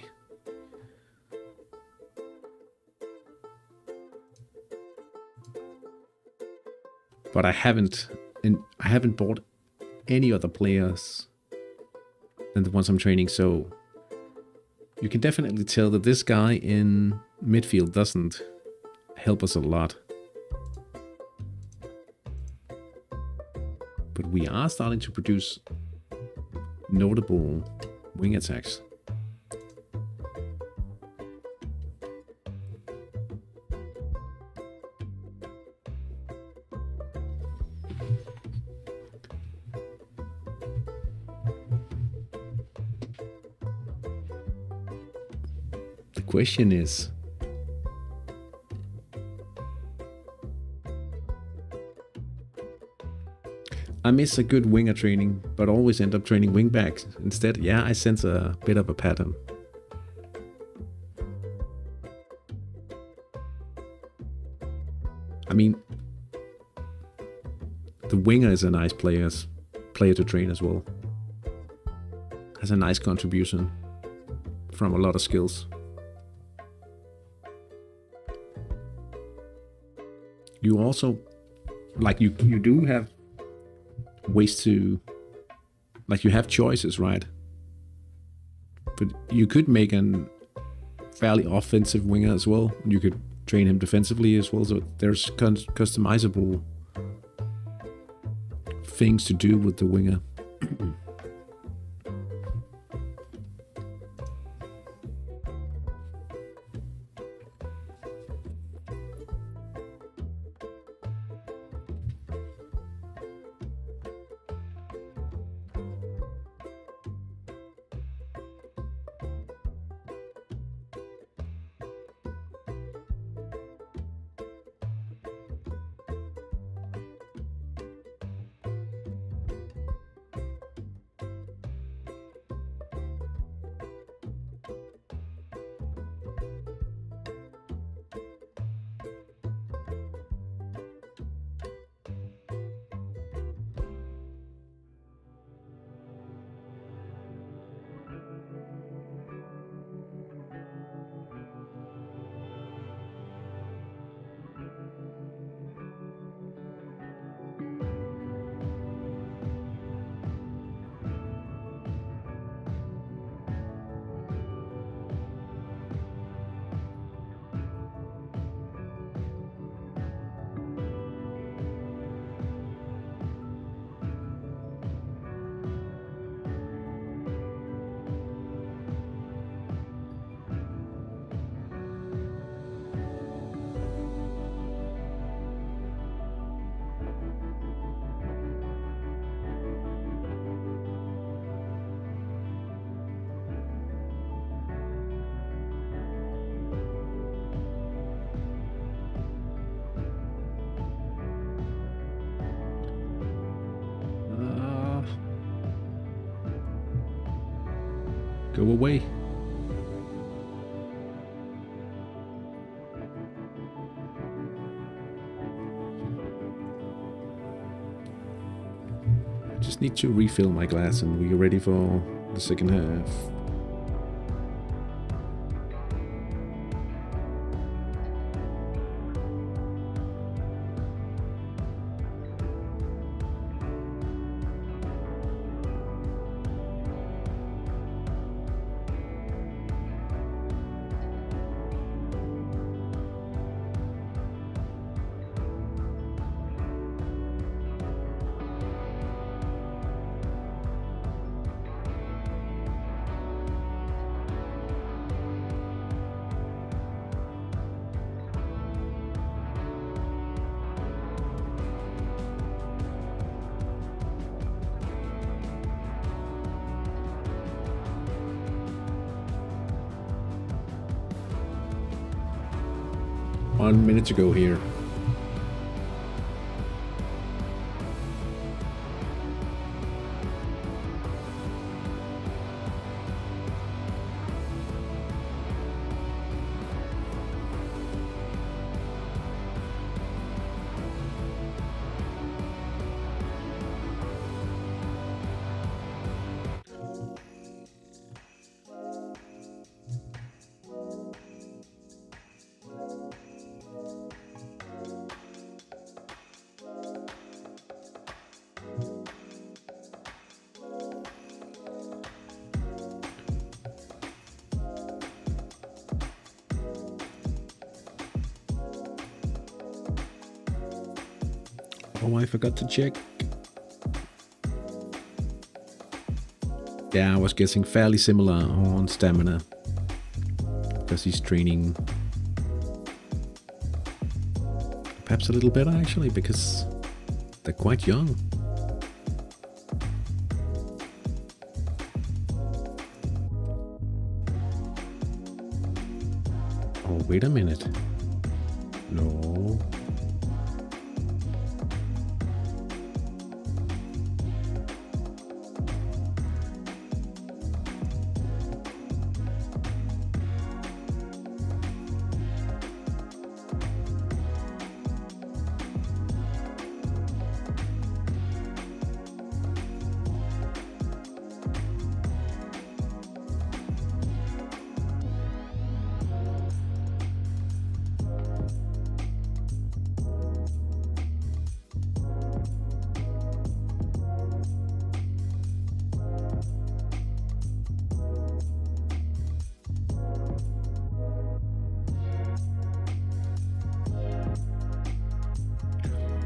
But I haven't bought any other players than the ones I'm training, so you can definitely tell that this guy in midfield doesn't help us a lot. But we are starting to produce notable wing attacks. The question is, I miss a good winger training, but always end up training wing backs instead. Yeah, I sense a bit of a pattern. I mean, the winger is a nice player to train as well. Has a nice contribution from a lot of skills. You also, like you do have ways to, like you have choices, right? But you could make a fairly offensive winger as well. You could train him defensively as well. So there's customizable things to do with the winger. Go away. I just need to refill my glass and we're ready for the second half. One minute to go here. Oh, I forgot to check. Yeah, I was guessing fairly similar on stamina. Because he's training perhaps a little better actually, because they're quite young. Oh, wait a minute. No.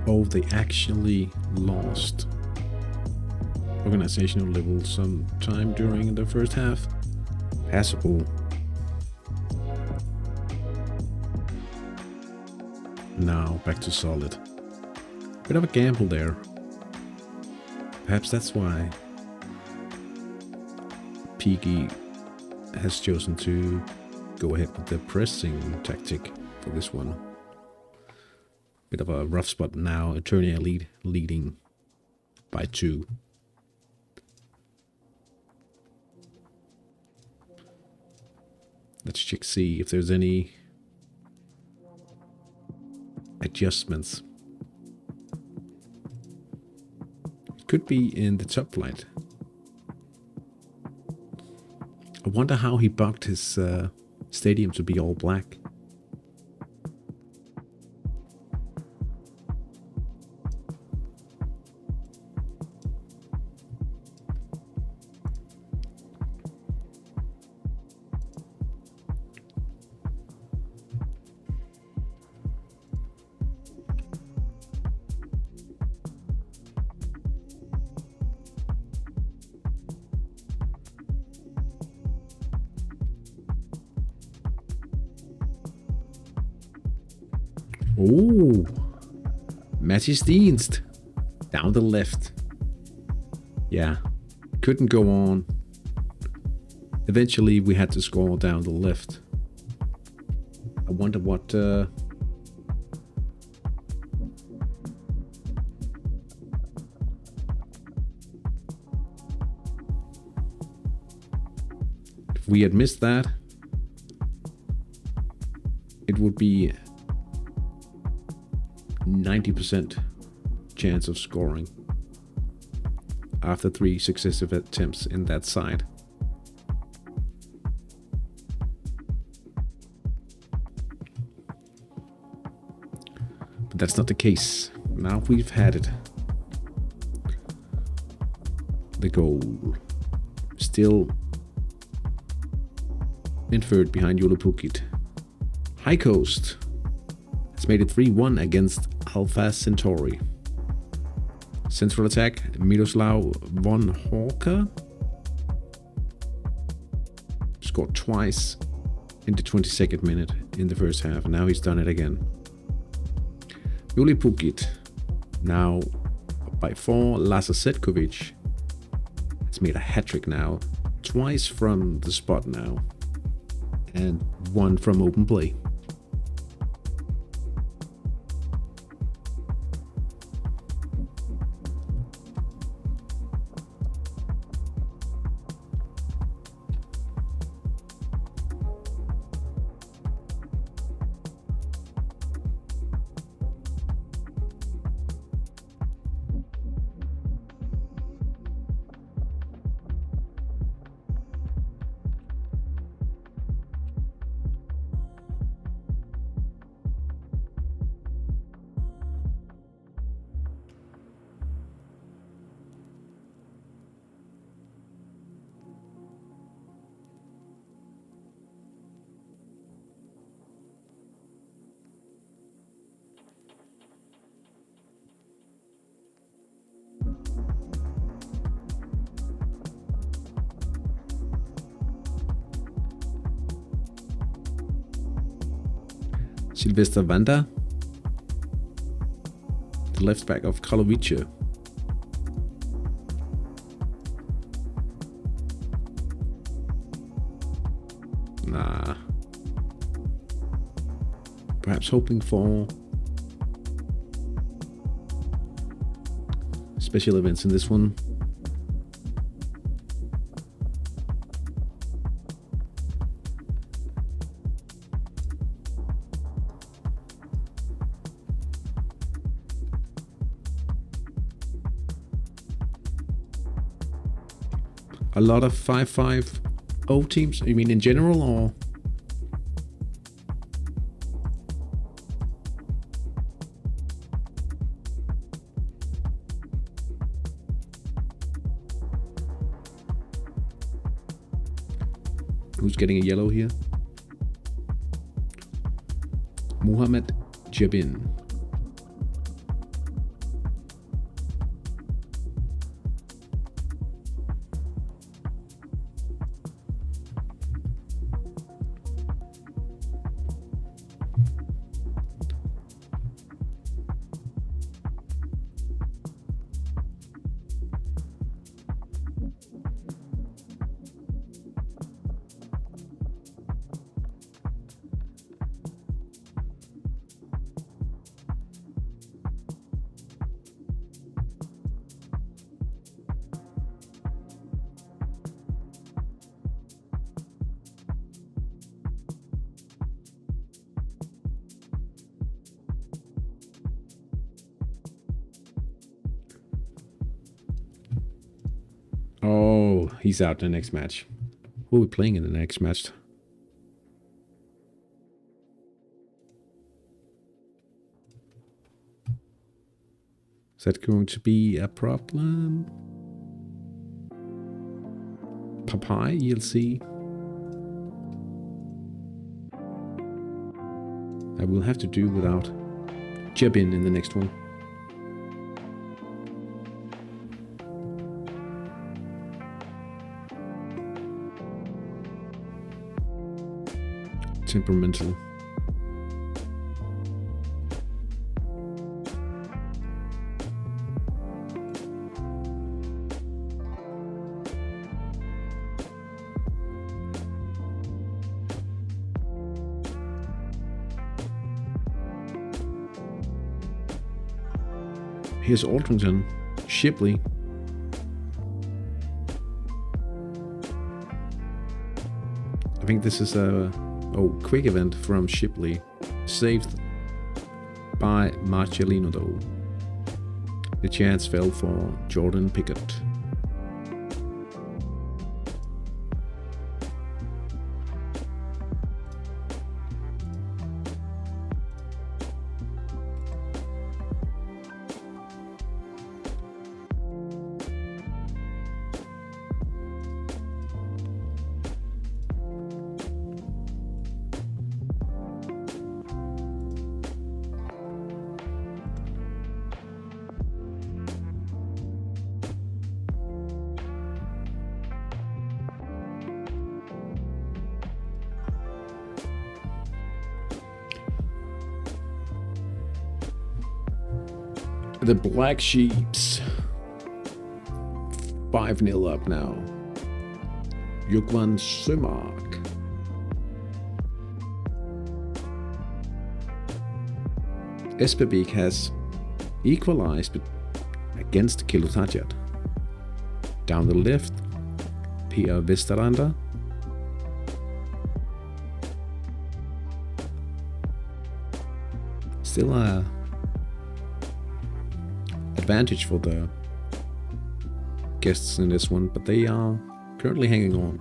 Oh, they actually lost organizational level sometime during the first half. Passable. Now back to solid. Bit of a gamble there. Perhaps that's why Peaky has chosen to go ahead with the pressing tactic for this one. Bit of a rough spot now. HTI League leading by 2. Let's check, see if there's any adjustments. It could be in the top flight. I wonder how he bugged his stadium to be all black. Oh, Matty's Dienst down the left. Yeah, couldn't go on. Eventually, we had to score down the left. I wonder what. If we had missed that, it would be 90% chance of scoring after 3 successive attempts in that side. But that's not the case. Now we've had it. The goal. Still in third behind Yulupukit. High Coast has made it 3-1 against Alpha Centauri. Central attack, Miroslav von Hawker scored twice in the 22nd minute in the first half. Now he's done it again. Juli Pukit now by 4. Laza Setkovic has made a hat-trick now. Twice from the spot now. And 1 from open play. Sylvester Vanda, the left back of Karlovice. Nah. Perhaps hoping for special events in this one. A lot of 5-5-0 teams, you mean in general, or? Who's getting a yellow here? Mohamed Jabin. Oh, he's out in the next match. Who are we playing in the next match? Is that going to be a problem? Papai, you'll see. I will have to do without Jebin in the next one. Temperamental. Here's Aldrington, Shipley. I think this is a quick event from Shipley, saved by Marcelino though. The chance fell for Jordan Pickett. The Black Sheeps 5-0 up now. Jukvan Sumark. Espebik has equalized against Kilutajat. Down the left, Pia Vesteranda. Still a advantage for the guests in this one, but they are currently hanging on.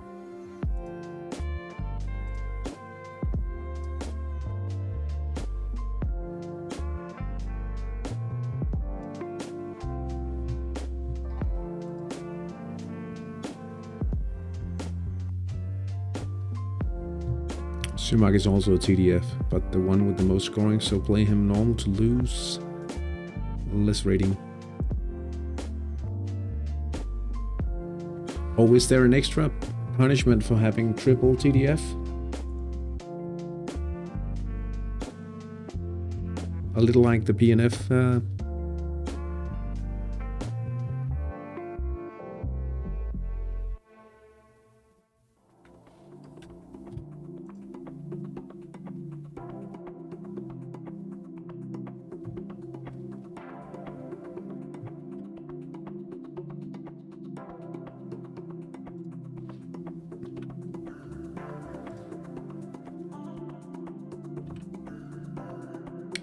Sumac is also a TDF, but the one with the most scoring, so play him normal to lose less rating. Oh, is there an extra punishment for having triple TDF? a little like the PNF.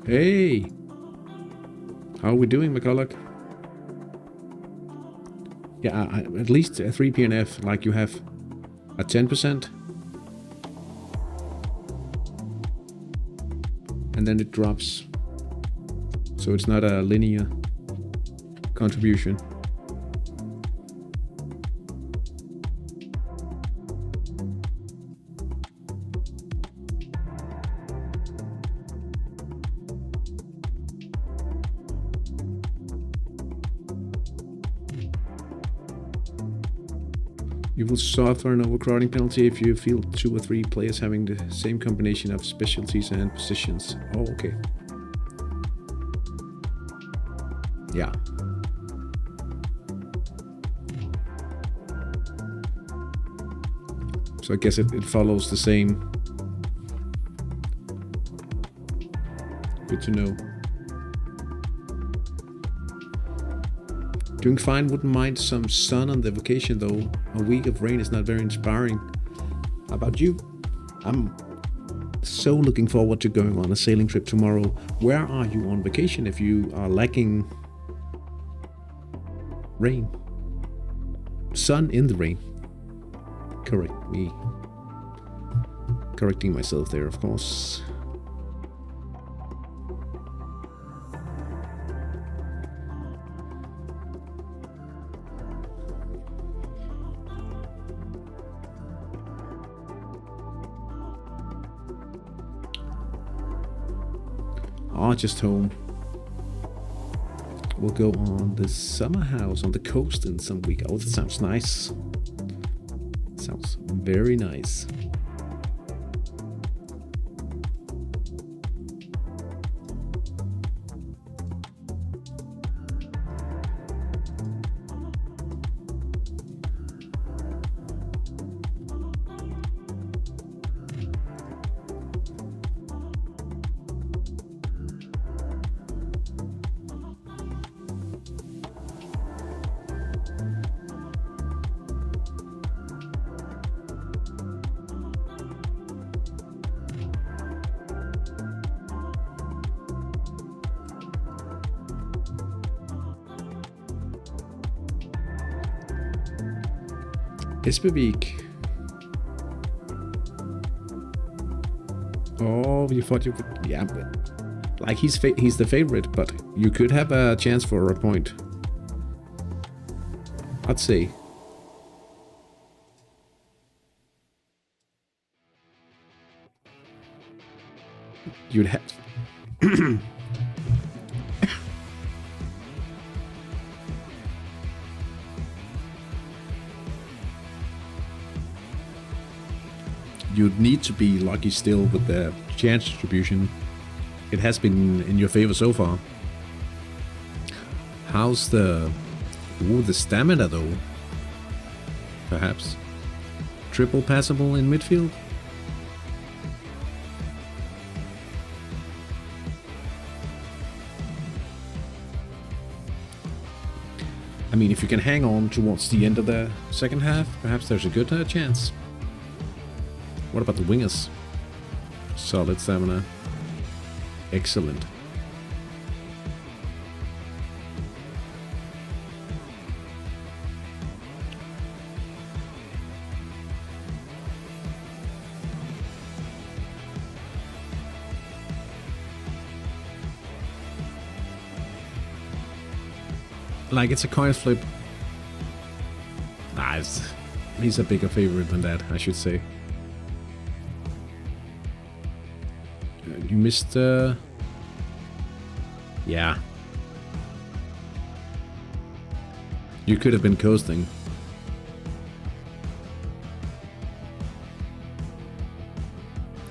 Hey! How are we doing, McCulloch? Yeah, at least a 3 PNF, like you have a 10%. And then it drops. So it's not a linear contribution. You will suffer an overcrowding penalty if you field 2 or 3 players having the same combination of specialties and positions. Oh, okay. Yeah. So I guess it follows the same. Good to know. Doing fine, wouldn't mind some sun on the vacation though. A week of rain is not very inspiring. How about you? I'm so looking forward to going on a sailing trip tomorrow. Where are you on vacation if you are lacking rain? Sun in the rain. Correct me. Correcting myself there, of course. Just home. We'll go on the summer house on the coast in some week. Oh, that sounds nice. Sounds very nice. Espevik. Oh, you thought you could... Yeah, but like he's the favorite, but you could have a chance for a point. I'd say. You'd have... You'd need to be lucky still with the chance distribution. It has been in your favor so far. How's the... Ooh, the stamina though? Perhaps. Triple passable in midfield? I mean, if you can hang on towards the end of the second half, perhaps there's a good chance. What about the wingers? Solid stamina. Excellent. Like, it's a coin flip. Nah, he's a bigger favorite than that, I should say. You missed... Yeah. You could have been coasting.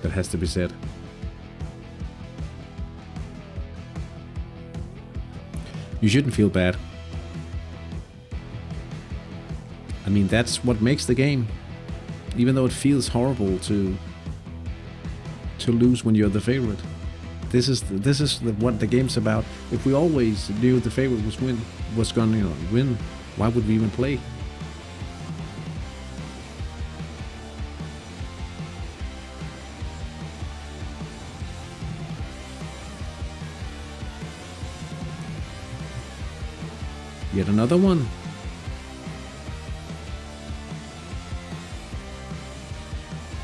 That has to be said. You shouldn't feel bad. I mean, that's what makes the game. Even though it feels horrible to lose when you're the favorite. This is what the game's about. If we always knew the favorite was gonna win, why would we even play? Yet another one.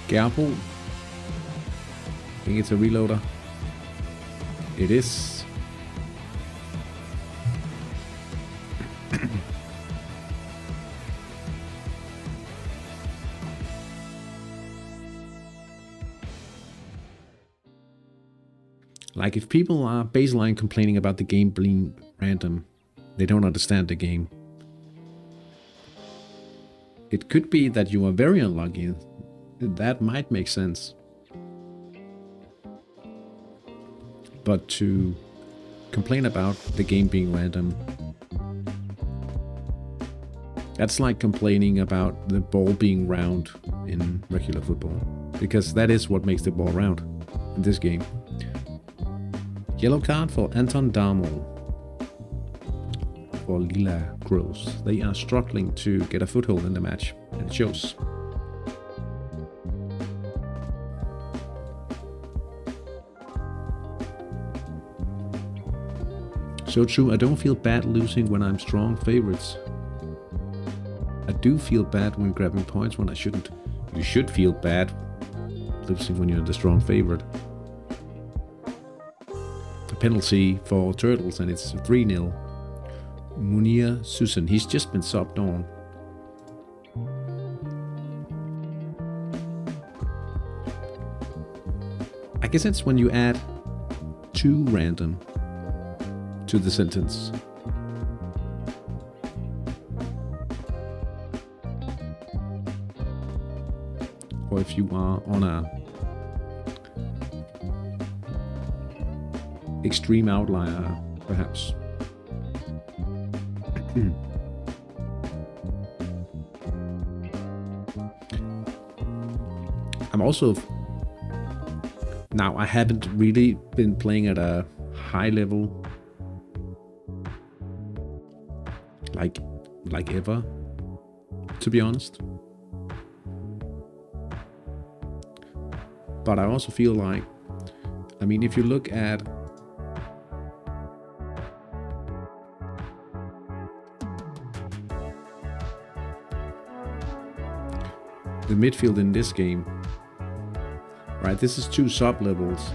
Gerbo. I think it's a reloader. It is. Like, if people are baseline complaining about the game being random, they don't understand the game. It could be that you are very unlucky. That might make sense. But to complain about the game being random, that's like complaining about the ball being round in regular football. Because that is what makes the ball round in this game. Yellow card for Anton Darmo for Lila Crows. They are struggling to get a foothold in the match, and it shows. So true, I don't feel bad losing when I'm strong favorites. I do feel bad when grabbing points when I shouldn't. You should feel bad losing when you're the strong favorite. A penalty for Turtles, and it's 3-0. Munir Susan, he's just been subbed on. I guess it's when you add too random to the sentence. Or if you are on a extreme outlier, perhaps. I'm also... Now, I haven't really been playing at a high level like ever, to be honest. But I also feel like, I mean, if you look at the midfield in this game, right, this is 2 sub-levels.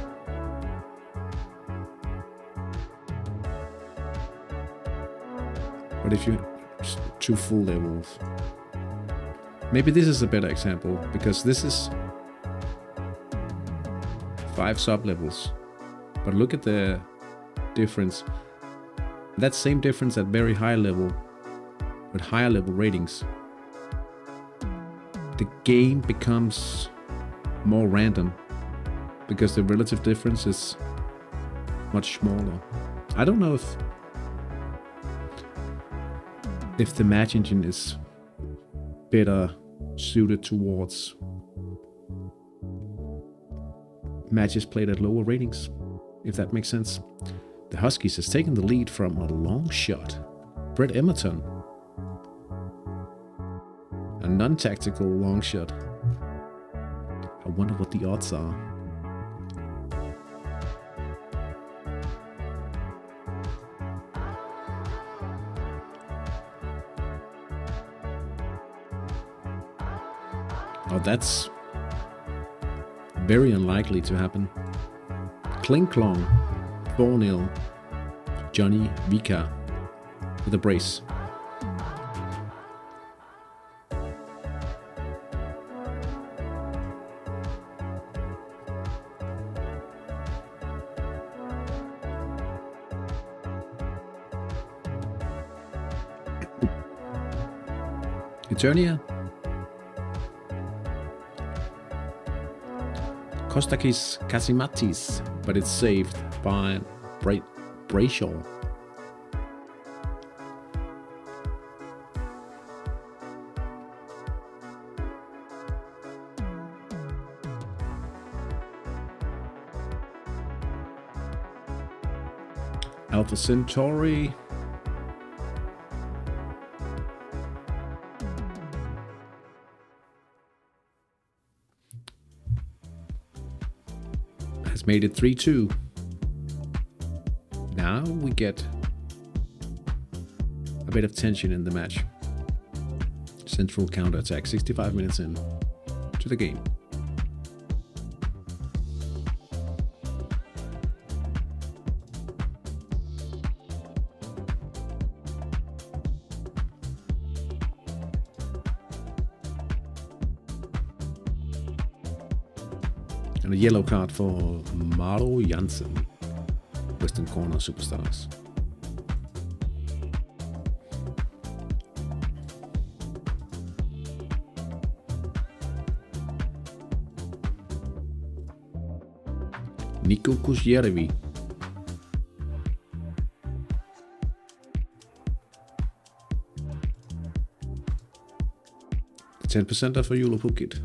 But if you 2 full levels, maybe this is a better example, because this is 5 sub-levels. But look at the difference. That same difference at very high level, with higher level ratings. The game becomes more random, because the relative difference is much smaller. I don't know if the match engine is better suited towards matches played at lower ratings, if that makes sense. The Huskies has taken the lead from a long shot. Brett Emerton. A non-tactical long shot. I wonder what the odds are. Oh, that's very unlikely to happen. Kling Klong, 4-0. Johnny Vika with a brace. Eternia. Kostakis Kasimatis, but it's saved by Brayshaw. Alpha Centauri. Has made it 3-2. Now we get a bit of tension in the match. Central counterattack, 65 minutes in to the game. And a yellow card for Maro Jansen, Western Corner Superstars. Nico Kusjärvi. 10% for Jolo Pukit.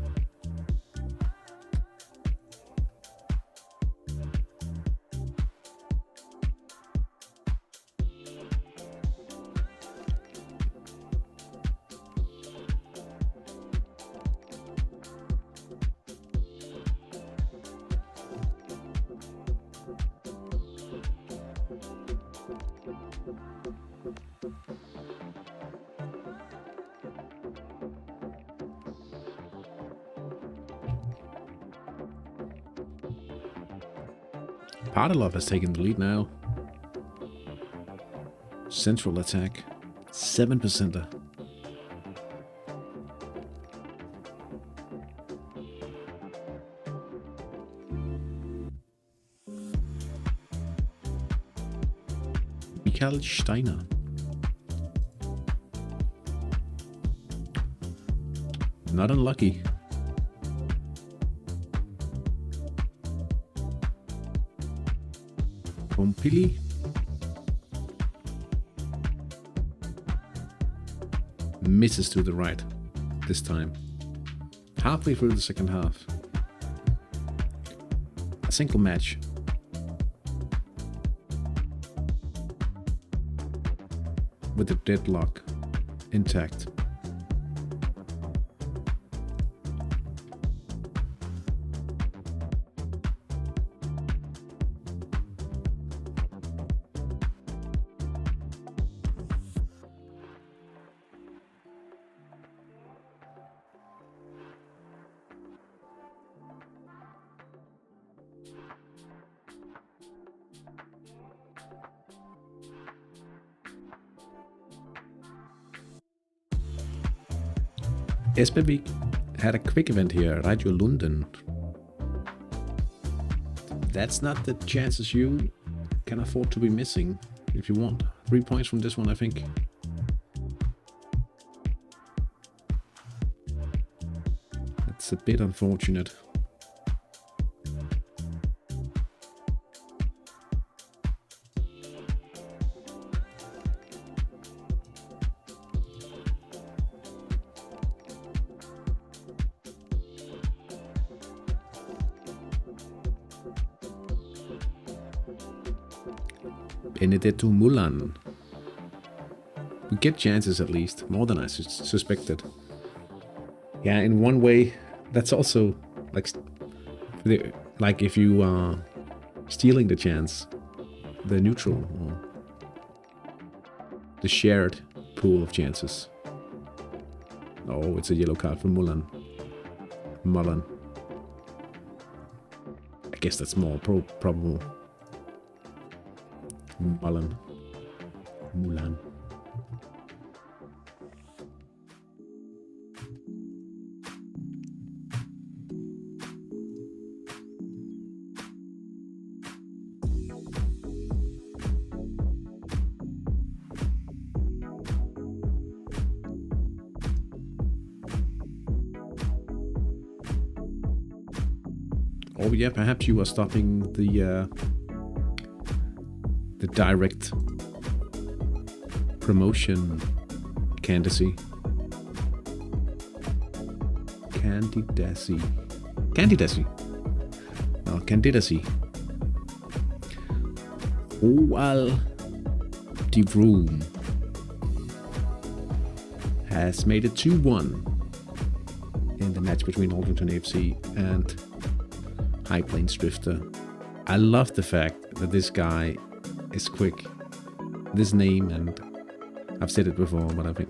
Partilov has taken the lead now. Central attack, 7%. Michael Steiner. Not unlucky. Pompili. Misses to the right this time. Halfway through the second half. A single match. With the deadlock intact. Espevik had a quick event here, Radio Lunden. That's not the chances you can afford to be missing if you want 3 points from this one, I think. That's a bit unfortunate. Benedetto Mulan. We get chances at least, more than I suspected. Yeah, in one way, that's also like if you are stealing the chance, the neutral or the shared pool of chances. Oh, it's a yellow card for Mulan. I guess that's more probable. Mulan. Oh yeah, perhaps you are stopping the direct promotion candidacy. Oh, well, De Vroom has made it 2-1 in the match between Aldrington FC and High Plains Drifter. I love the fact that this guy is quick. This name, and I've said it before, but I think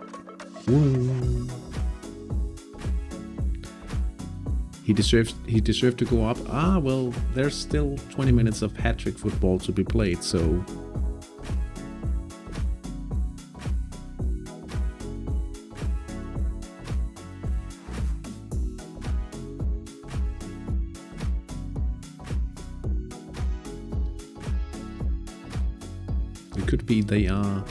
he deserved to go up. Well, there's still 20 minutes of hat-trick football to be played, so it could be they are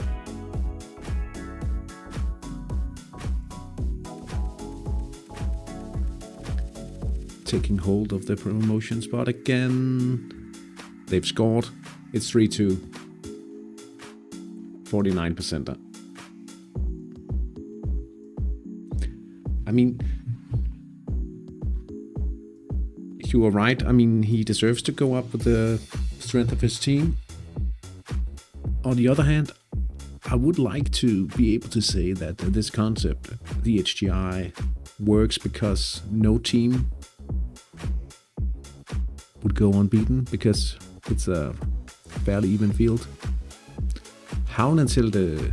taking hold of the promotion spot again. They've scored. It's 3-2. 49%. I mean, you are right. I mean, he deserves to go up with the strength of his team. On the other hand, I would like to be able to say that this concept, the HTI, works because no team would go unbeaten, because it's a fairly even field. Havnenselde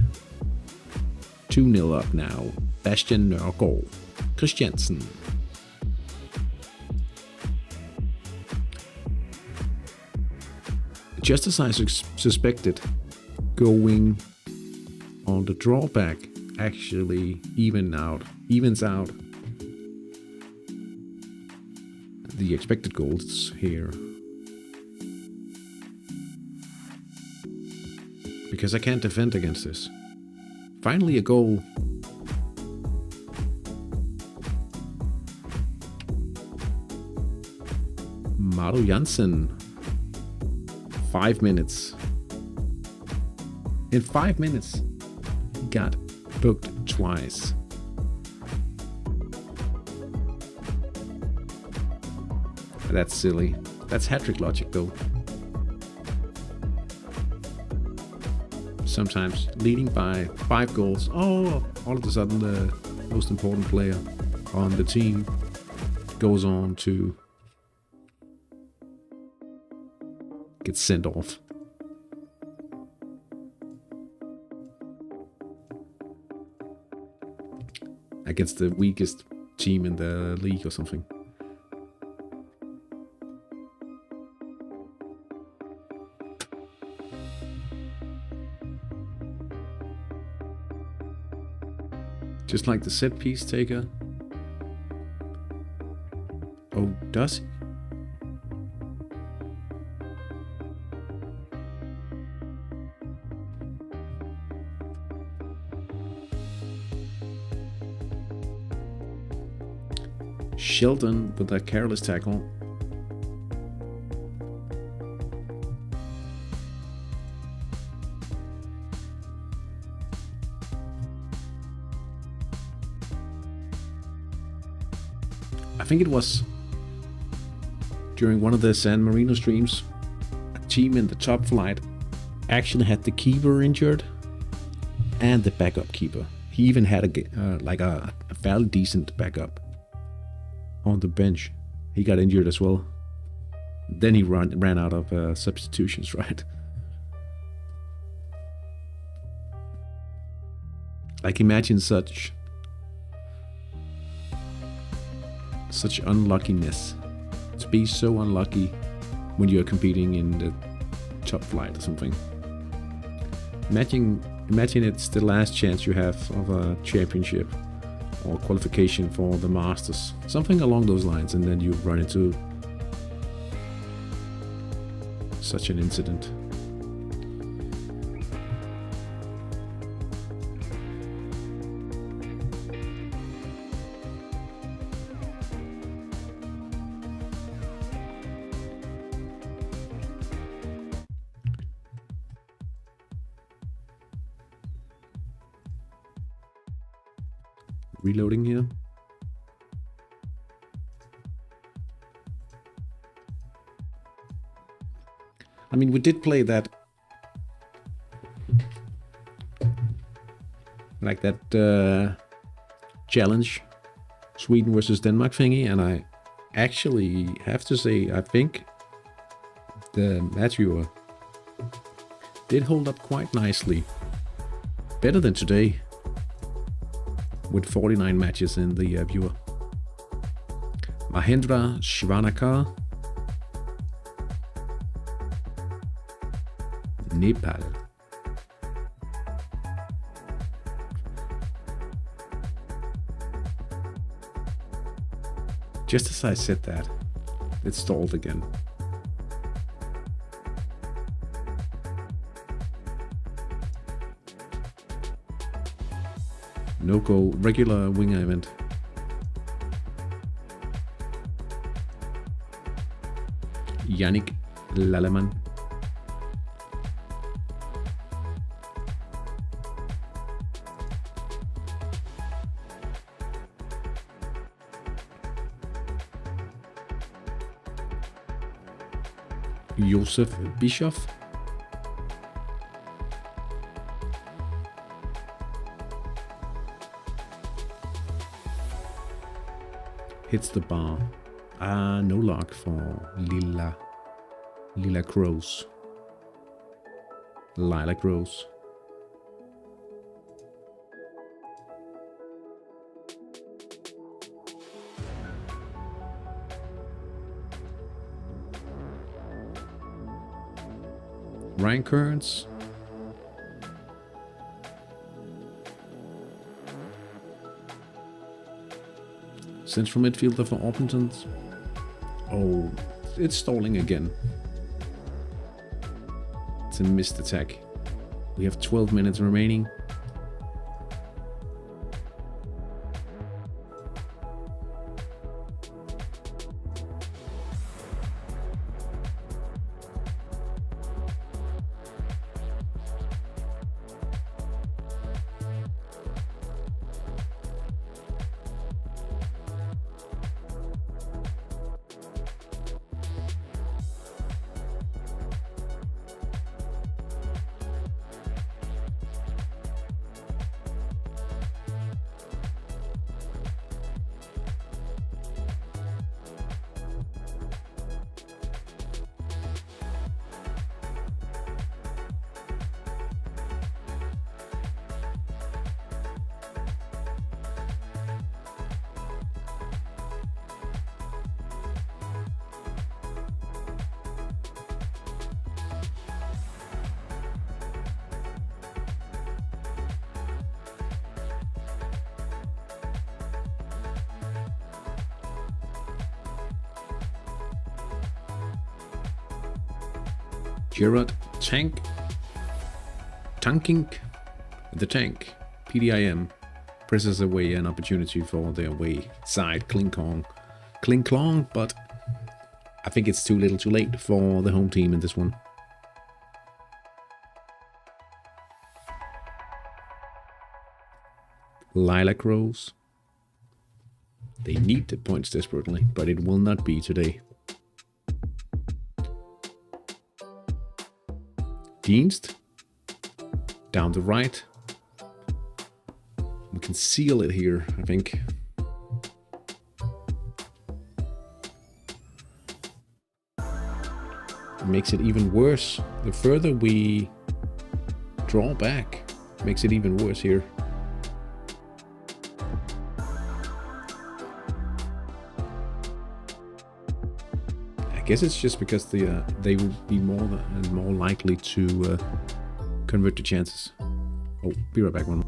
2-0 up now. Bastian Nørgaard. Christiansen. Just as I suspected, going on the drawback actually evens out the expected goals here. Because I can't defend against this. Finally a goal. Maro Jansen. 5 minutes. In 5 minutes, he got booked twice. That's silly. That's hat-trick logic, though. Sometimes leading by 5 goals, all of a sudden the most important player on the team goes on to get sent off. Against the weakest team in the league or something. Just like the set piece taker. Oh, does he? Sheldon with a careless tackle. I think it was during one of the San Marino streams, a team in the top flight actually had the keeper injured and the backup keeper. He even had a fairly decent backup on the bench. He got injured as well. Then he ran out of substitutions, right? Like, imagine such unluckiness. To be so unlucky when you're competing in the top flight or something. Imagine it's the last chance you have of a championship or qualification for the Masters. Something along those lines, and then you run into such an incident. Reloading here. I mean, we did play that like that challenge, Sweden versus Denmark thingy, and I actually have to say I think the match viewer did hold up quite nicely. Better than today, with 49 matches in the viewer. Mahendra Shivanakar, Nepal. Just as I said that, it stalled again. No go, regular winger event. Yannick Laleman. Josef Bischoff. Hits the bar. No luck for Lila Rose. Lilac Rose. Ryan Kearns. Central midfielder for Orpington. Oh, it's stalling again. It's a missed attack. We have 12 minutes remaining. Gerard Tanking, the Tank, PDIM, presses away an opportunity for the away side, Kling Klong, but I think it's too little too late for the home team in this one. Lilac Rose. They need the points desperately, but it will not be today. Dienst, down the right. We can seal it here, I think. It makes it even worse. The further we draw back, makes it even worse here. I guess it's just because they will be more and more likely to convert the chances. Oh, be right back one.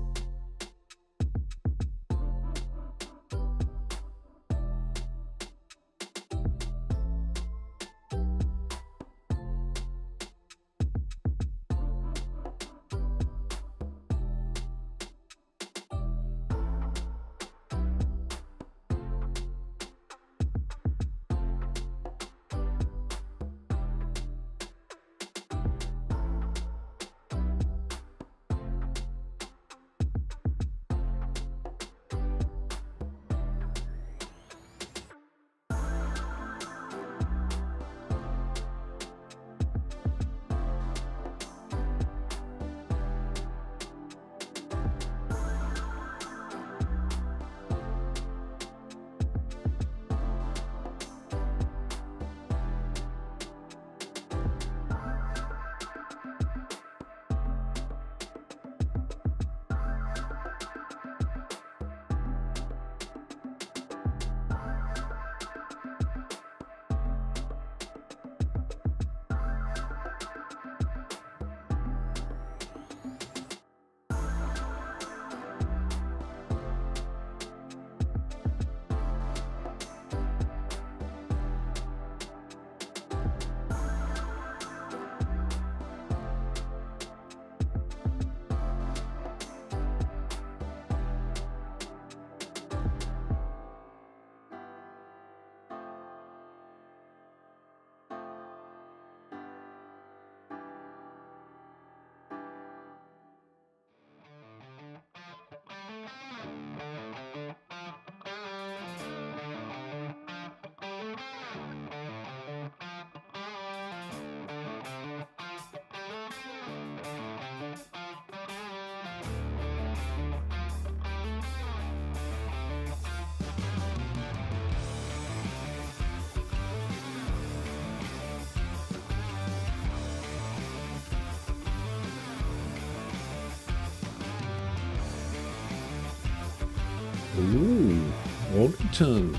Ooh, Wallington.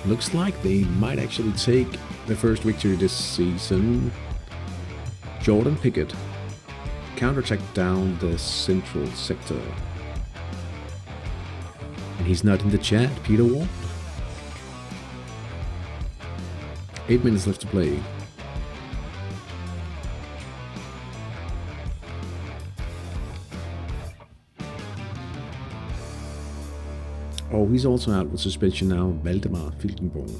Looks like they might actually take the first victory this season. Jordan Pickett. Counterattack down the central sector. And he's not in the chat, Peter Wall. 8 minutes left to play. Oh, he's also out with suspension now, Valdemar Filkenborg.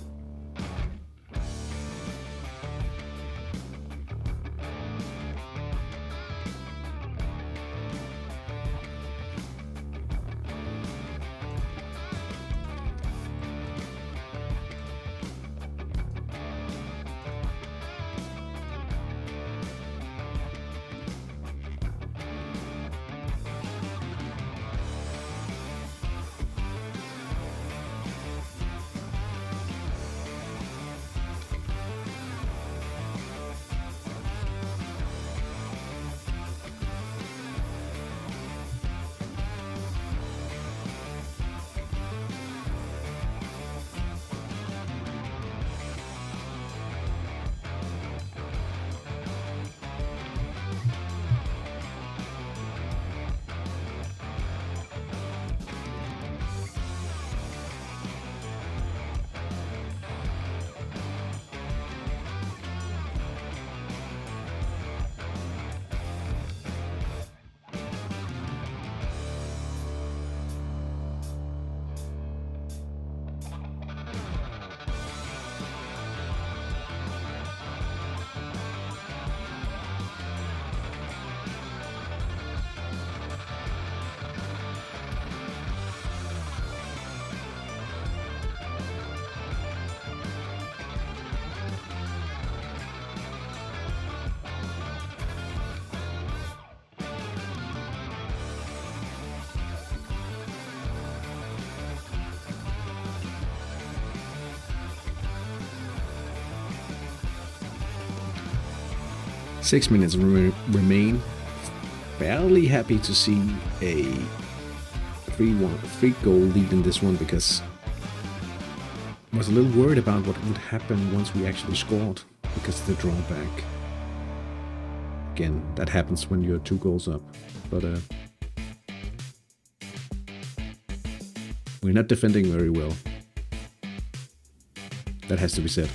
Six minutes remain. Fairly happy to see a 3 goal lead in this one, because I was a little worried about what would happen once we actually scored because of the drawback. Again, that happens when you're 2 goals up, but we're not defending very well. That has to be said.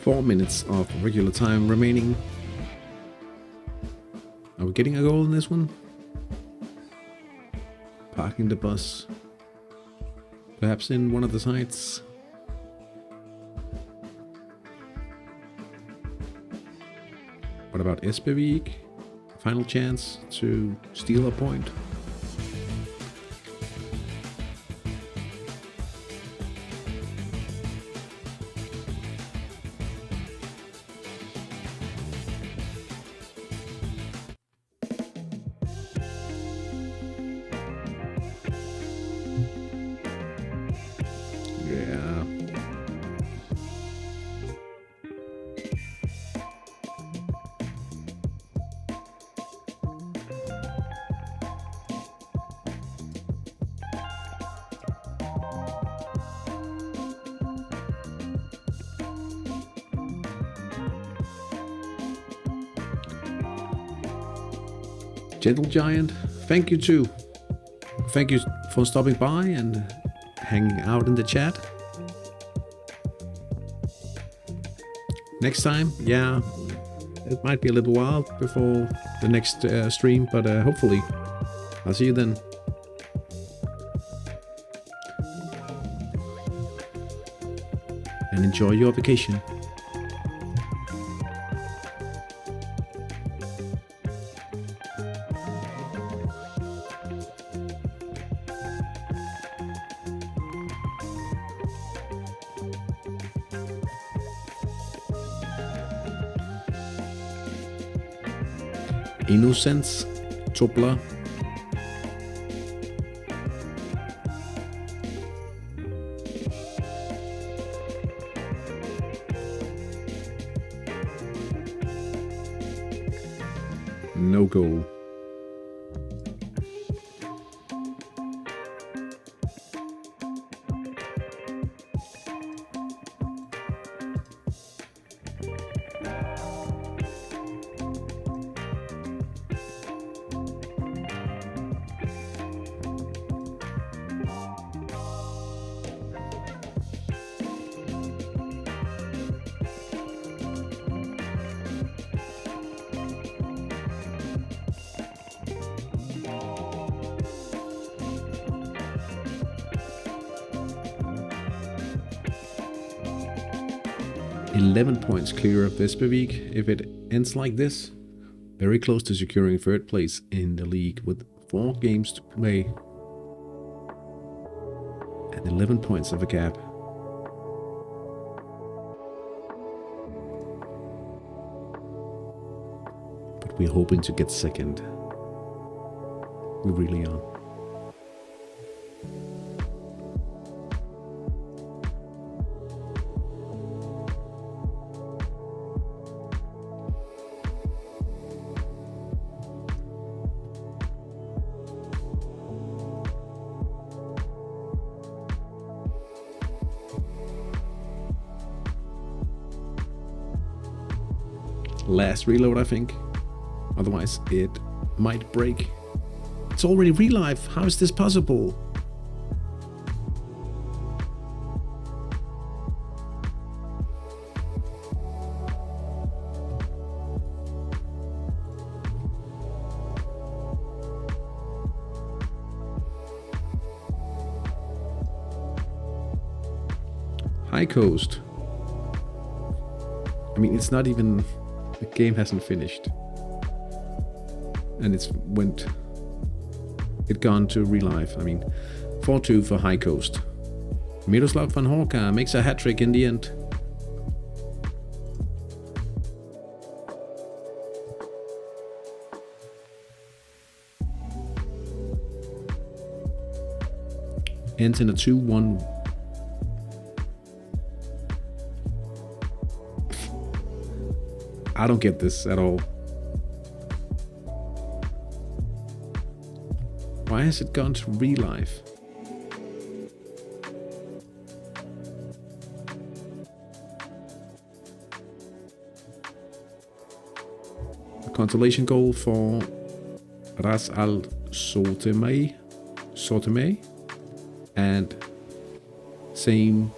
Four minutes of regular time remaining. Are we getting a goal in this one? Parking the bus. Perhaps in one of the sides. What about Espevik? Final chance to steal a point. Gentle Giant, thank you too. Thank you for stopping by and hanging out in the chat. Next time, yeah, it might be a little while before the next stream, but hopefully I'll see you then. And enjoy your vacation. Innocence, Topla. No goal. Points clear of Vespervik if it ends like this. Very close to securing third place in the league with 4 games to play. And 11 points of a gap. But we're hoping to get second. We really are. Last reload, I think. Otherwise, it might break. It's already relive. How is this possible? High Coast. I mean, it's not even... The game hasn't finished. And it gone to relive. I mean, 4-2 for High Coast. Miroslav van Horka makes a hat-trick in the end. Ends in a 2-1. I don't get this at all. Why has it gone to relive? A consolation goal for Ras Al Sotemay. And the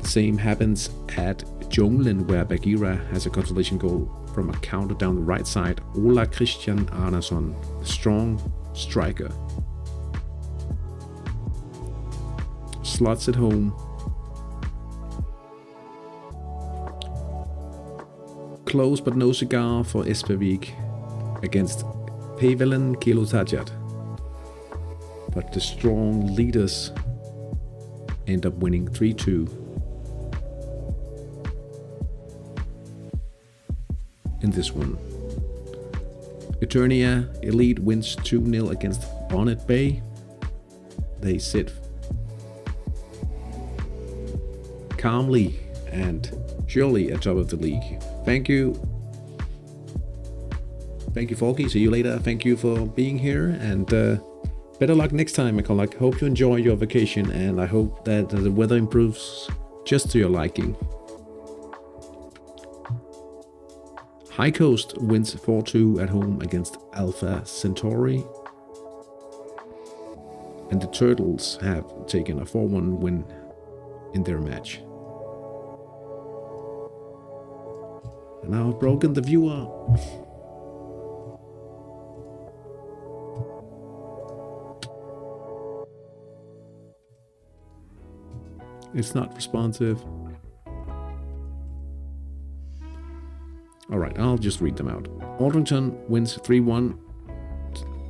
same happens at Junglen, where Bagheera has a consolation goal from a counter down the right side. Ola Christian Arnason, strong striker. Slots at home. Close but no cigar for Espervik against Pevelen Kilotajat. But the strong leaders end up winning 3-2. In this one. Eternia Elite wins 2-0 against Bonnet Bay. They sit calmly and surely atop of the league. Thank you. Thank you, Forky. See you later. Thank you for being here, and better luck next time, McCulloch. Hope you enjoy your vacation, and I hope that the weather improves just to your liking. High Coast wins 4-2 at home against Alpha Centauri. And the Turtles have taken a 4-1 win in their match. And now I've broken the viewer. It's not responsive. Alright, I'll just read them out. Aldrington wins 3-1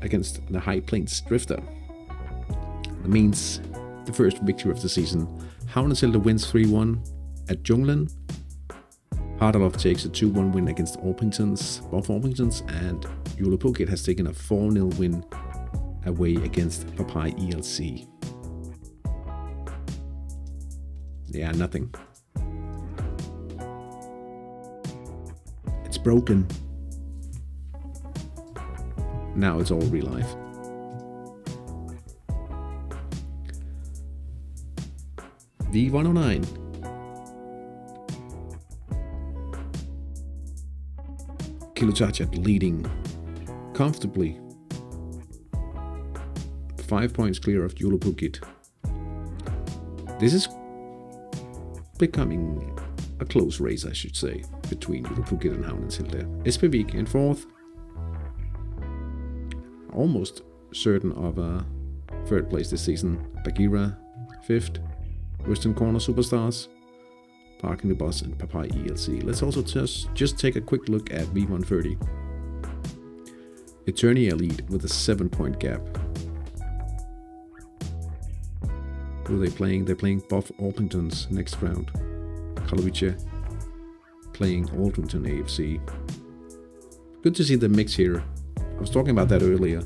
against the High Plains Drifter. That means the first victory of the season. Havnesilde wins 3-1 at Junglen. Harderlof takes a 2-1 win against both Orpingtons, and Julepukit has taken a 4-0 win away against Papai ELC. Yeah, nothing. It's broken. Now it's all real life. V.109. Kilutachat leading comfortably. 5 points clear of Julepukit. This is becoming a close race, I should say, between Julepukit and Havnesilde. Espevik in 4th. Almost certain of a 3rd place this season. Bagheera 5th. Western Corner Superstars, Parking the Bus, and Papai ELC. Let's also just take a quick look at V.130. Eternia lead with a 7-point gap. Who are they playing? They're playing both Orpingtons next round. Kalovice playing Aldrington AFC. Good to see the mix here. I was talking about that earlier.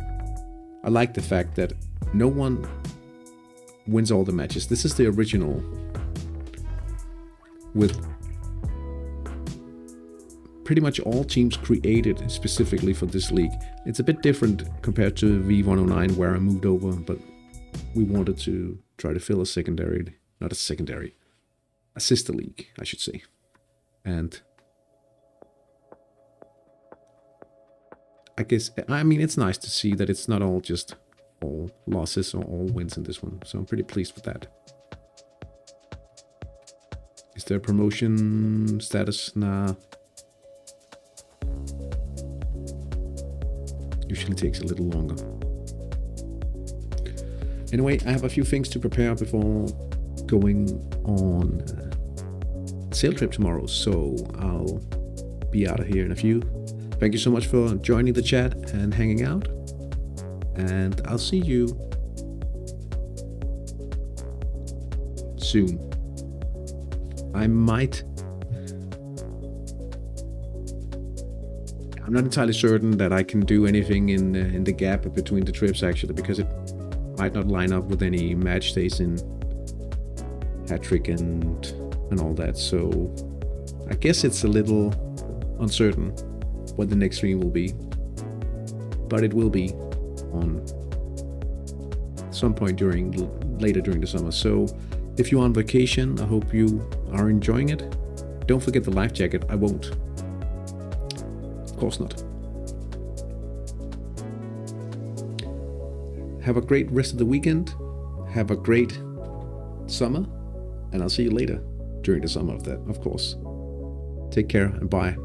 I like the fact that no one wins all the matches. This is the original with pretty much all teams created specifically for this league. It's a bit different compared to V.109 where I moved over, but we wanted to try to fill a sister league, I should say. And I mean, it's nice to see that it's not all just all losses or all wins in this one, so I'm pretty pleased with that. Is there promotion status? Nah. Usually takes a little longer. Anyway, I have a few things to prepare before going on a sail trip tomorrow, so I'll be out of here in a few. Thank you so much for joining the chat and hanging out. And I'll see you soon. I'm not entirely certain that I can do anything in the gap between the trips, actually, because it might not line up with any match days in Hattrick and all that. So I guess it's a little uncertain what the next stream will be, but it will be on some point later during the summer. So if you're on vacation, I hope you are enjoying it. Don't forget the life jacket. I won't. Of course not. Have a great rest of the weekend. Have a great summer, and I'll see you later during the summer of course. Take care and bye.